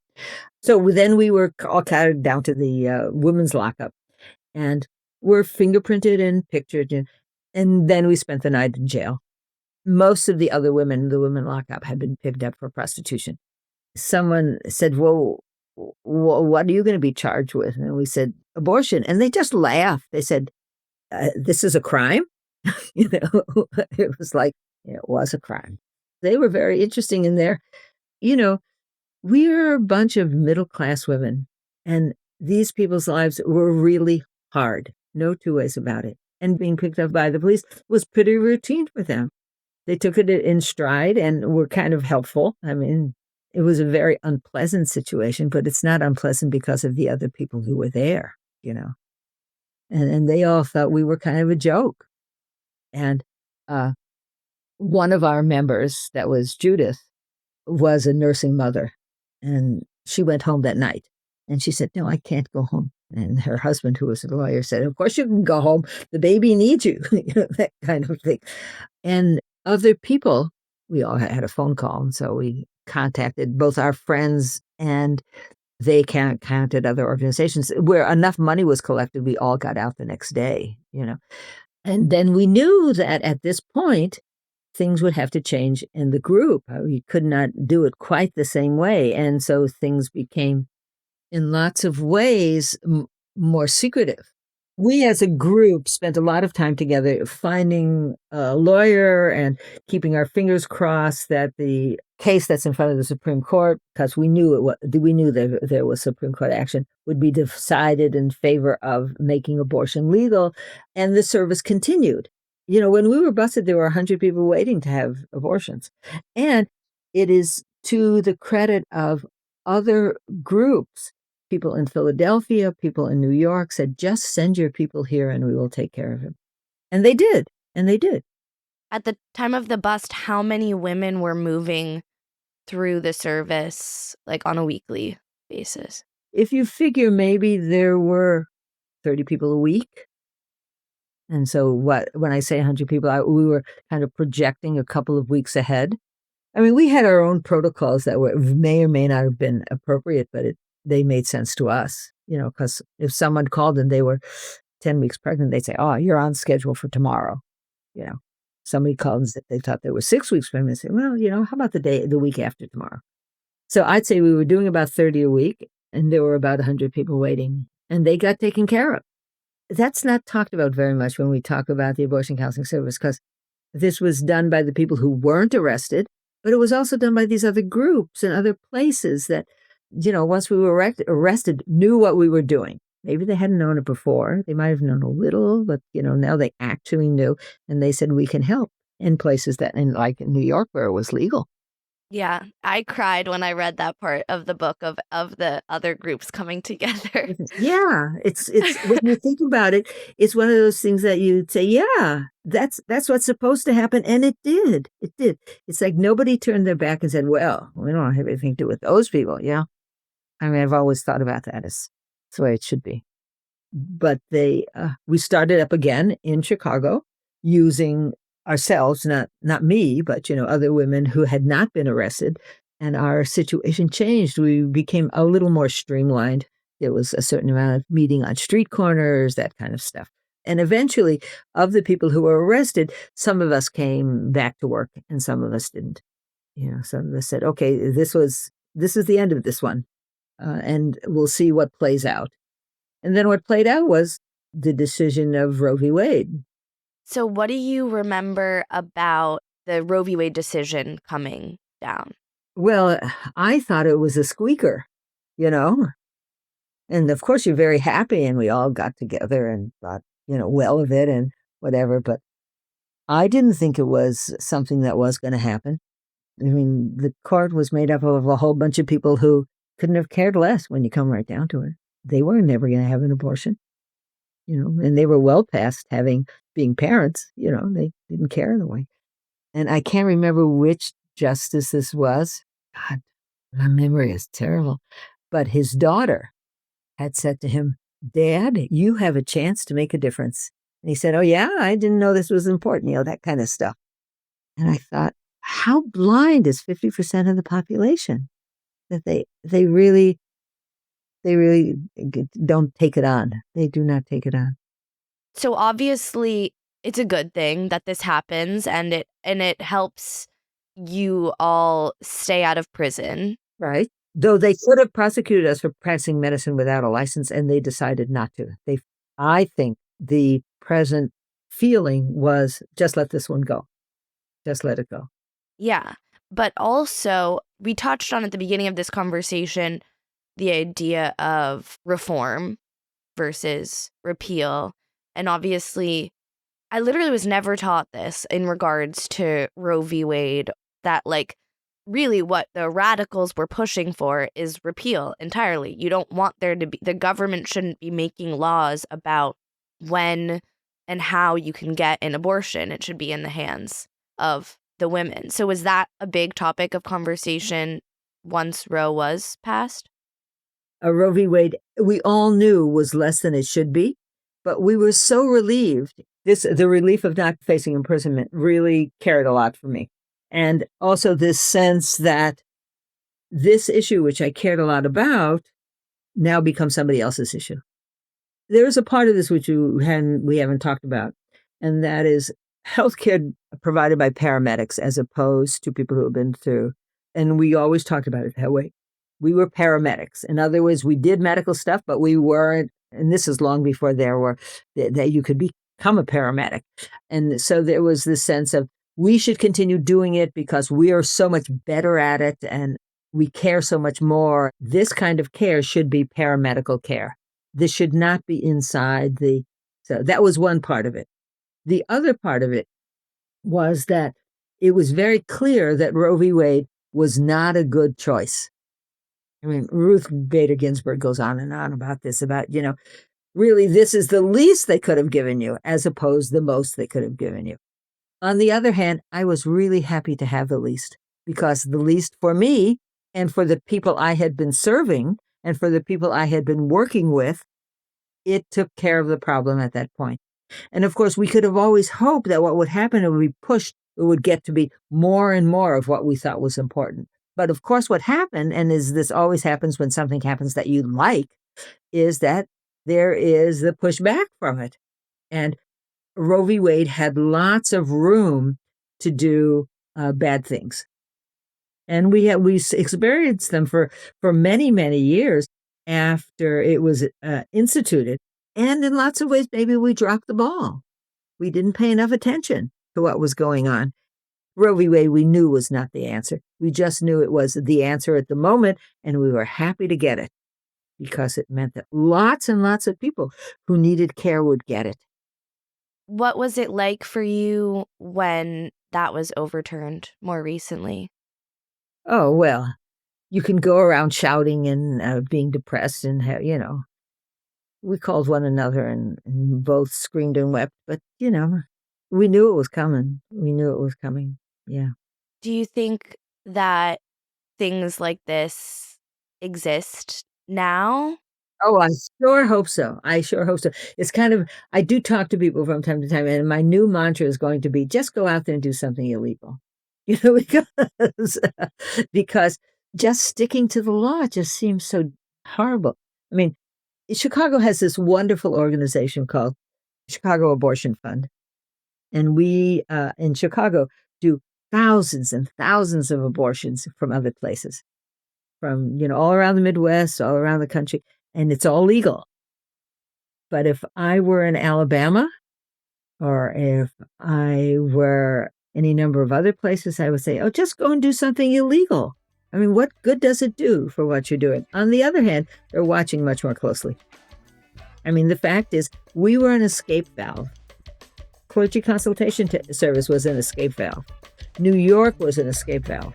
So then we were all carried down to the women's lockup and were fingerprinted and pictured. And then we spent the night in jail. Most of the other women in the women lockup had been picked up for prostitution. Someone said, well, what are you going to be charged with? And we said, abortion. And they just laughed. They said, this is a crime? It was like, it was a crime. They were very interesting in there. We are a bunch of middle-class women, and these people's lives were really hard. No two ways about it. And being picked up by the police was pretty routine for them. They took it in stride and were kind of helpful. I mean, it was a very unpleasant situation, but it's not unpleasant because of the other people who were there, And they all thought we were kind of a joke. And one of our members, that was Judith, was a nursing mother. And she went home that night. And she said, no, I can't go home. And her husband, who was a lawyer, said, of course you can go home. The baby needs you, that kind of thing. And other people, we all had a phone call. And so we contacted both our friends and they counted other organizations where enough money was collected. We all got out the next day, And then we knew that at this point, things would have to change in the group. We could not do it quite the same way. And so things became, in lots of ways, more secretive. We as a group spent a lot of time together finding a lawyer and keeping our fingers crossed that the case that's in front of the Supreme Court, because we knew that there was Supreme Court action, would be decided in favor of making abortion legal. And the service continued. When we were busted, there were 100 people waiting to have abortions. And it is to the credit of other groups, people in Philadelphia, people in New York, said, just send your people here and we will take care of him. And they did. At the time of the bust, how many women were moving through the service, like on a weekly basis? If you figure maybe there were 30 people a week. And so when I say 100 people, we were kind of projecting a couple of weeks ahead. I mean, we had our own protocols that may or may not have been appropriate, but they made sense to us, because if someone called and they were 10 weeks pregnant, they'd say, oh, you're on schedule for tomorrow. Somebody called and said they thought they were 6 weeks pregnant. They said, well, how about the week after tomorrow? So I'd say we were doing about 30 a week and there were about 100 people waiting and they got taken care of. That's not talked about very much when we talk about the abortion counseling service, because this was done by the people who weren't arrested, but it was also done by these other groups and other places that, once we were arrested, knew what we were doing. Maybe they hadn't known it before. They might have known a little, but, now they actually knew. And they said, we can help in places like in New York, where it was legal. Yeah, I cried when I read that part of the book of the other groups coming together. Yeah, it's when you think about it, it's one of those things that you'd say, yeah, that's what's supposed to happen, and it did. It did. It's like nobody turned their back and said, well, we don't have anything to do with those people. Yeah, I mean, I've always thought about that as the way it should be. But we started up again in Chicago using ourselves, not me, but, other women who had not been arrested. And our situation changed. We became a little more streamlined. There was a certain amount of meeting on street corners, that kind of stuff. And eventually, of the people who were arrested, some of us came back to work and some of us didn't. Some of us said, okay, this is the end of this one. And we'll see what plays out. And then what played out was the decision of Roe v. Wade. So what do you remember about the Roe v. Wade decision coming down? Well, I thought it was a squeaker, And of course, you're very happy, and we all got together and thought, well of it and whatever. But I didn't think it was something that was going to happen. I mean, the court was made up of a whole bunch of people who couldn't have cared less when you come right down to it. They were never going to have an abortion. and they were well past being parents, they didn't care in a way. And I can't remember which justice this was. God, my memory is terrible. But his daughter had said to him, "Dad, you have a chance to make a difference." And he said, "Oh, yeah, I didn't know this was important," that kind of stuff. And I thought, how blind is 50% of the population that they really don't take it on. They do not take it on. So obviously it's a good thing that this happens, and it helps you all stay out of prison. Right. Though they could have prosecuted us for practicing medicine without a license, and they decided not to. I think the present feeling was, just let this one go. Just let it go. Yeah. But also, we touched on at the beginning of this conversation the idea of reform versus repeal. And obviously, I literally was never taught this in regards to Roe v. Wade, that really what the radicals were pushing for is repeal entirely. You don't want there to be, the government shouldn't be making laws about when and how you can get an abortion. It should be in the hands of the women. So was that a big topic of conversation once Roe was passed? Roe v. Wade, we all knew was less than it should be, but we were so relieved. The relief of not facing imprisonment really carried a lot for me. And also this sense that this issue, which I cared a lot about, now becomes somebody else's issue. There's a part of this which we haven't talked about, and that is healthcare provided by paramedics as opposed to people who have been through. And we always talked about it that way. We were paramedics. In other words, we did medical stuff, but we weren't, and this is long before that you could become a paramedic. And so there was this sense of, we should continue doing it because we are so much better at it and we care so much more. This kind of care should be paramedical care. This should not be inside so that was one part of it. The other part of it was that it was very clear that Roe v. Wade was not a good choice. I mean, Ruth Bader Ginsburg goes on and on about this, about, really this is the least they could have given you as opposed to the most they could have given you. On the other hand, I was really happy to have the least, because the least for me and for the people I had been serving and for the people I had been working with, it took care of the problem at that point. And of course, we could have always hoped that what would happen, it would be pushed, it would get to be more and more of what we thought was important. But of course, what happened, and this always happens when something happens that you like, is that there is the pushback from it. And Roe v. Wade had lots of room to do bad things. And we experienced them for many, many years after it was instituted. And in lots of ways, maybe we dropped the ball. We didn't pay enough attention to what was going on. Roe v. Wade, we knew was not the answer. We just knew it was the answer at the moment, and we were happy to get it because it meant that lots and lots of people who needed care would get it. What was it like for you when that was overturned more recently? Oh, well, you can go around shouting and being depressed and, we called one another and both screamed and wept. But, we knew it was coming. We knew it was coming. Yeah. Do you think that things like this exist now? Oh, I sure hope so. It's kind of, I do talk to people from time to time, and my new mantra is going to be, just go out there and do something illegal. Because just sticking to the law just seems so horrible. I mean, Chicago has this wonderful organization called Chicago Abortion Fund. And we, in Chicago, do thousands and thousands of abortions from other places, from, all around the Midwest, all around the country. And it's all legal. But if I were in Alabama, or if I were any number of other places, I would say, oh, just go and do something illegal. I mean, what good does it do for what you're doing? On the other hand, they're watching much more closely. I mean, the fact is, we were an escape valve. Clergy consultation service was an escape valve. New York was an escape valve,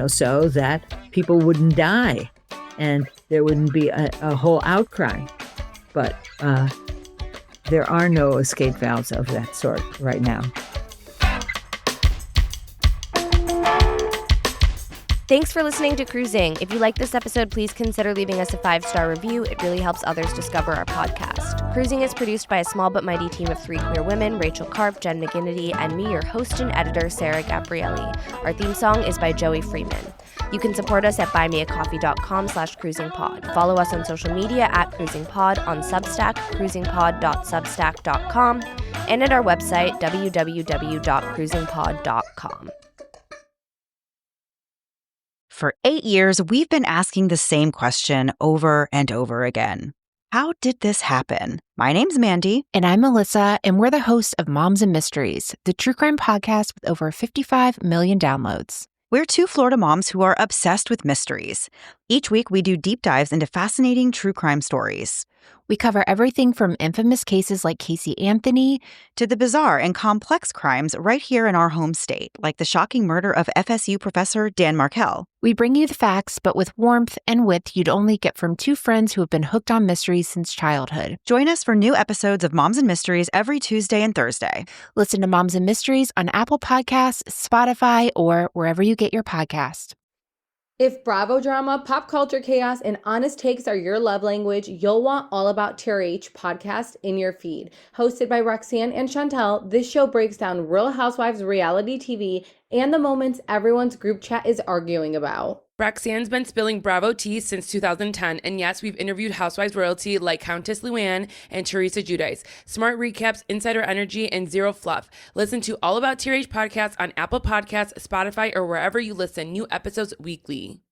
so that people wouldn't die and there wouldn't be a whole outcry. But There are no escape valves of that sort right now. Thanks for listening to Cruising. If you like this episode, please consider leaving us a 5-star review. It really helps others discover our podcast. Cruising is produced by a small but mighty team of 3 queer women, Rachel Karp, Jen McGinnity, and me, your host and editor, Sarah Gabrielli. Our theme song is by Joey Freeman. You can support us at buymeacoffee.com/cruisingpod. Follow us on social media at cruisingpod, on Substack, cruisingpod.substack.com, and at our website, www.cruisingpod.com. For 8 years, we've been asking the same question over and over again. How did this happen? My name's Mandy. And I'm Melissa, and we're the hosts of Moms and Mysteries, the true crime podcast with over 55 million downloads. We're 2 Florida moms who are obsessed with mysteries. Each week, we do deep dives into fascinating true crime stories. We cover everything from infamous cases like Casey Anthony to the bizarre and complex crimes right here in our home state, like the shocking murder of FSU professor Dan Markell. We bring you the facts, but with warmth and wit you'd only get from 2 friends who have been hooked on mysteries since childhood. Join us for new episodes of Moms and Mysteries every Tuesday and Thursday. Listen to Moms and Mysteries on Apple Podcasts, Spotify, or wherever you get your podcast. If Bravo drama, pop culture chaos, and honest takes are your love language, you'll want All About TRH podcast in your feed. Hosted by Roxanne and Chantel, this show breaks down Real Housewives reality TV and the moments everyone's group chat is arguing about. Roxanne's been spilling Bravo tea since 2010, and yes, we've interviewed Housewives royalty like Countess Luann and Teresa Giudice. Smart recaps, insider energy, and zero fluff. Listen to All About TRH podcast on Apple Podcasts, Spotify, or wherever you listen. New episodes weekly.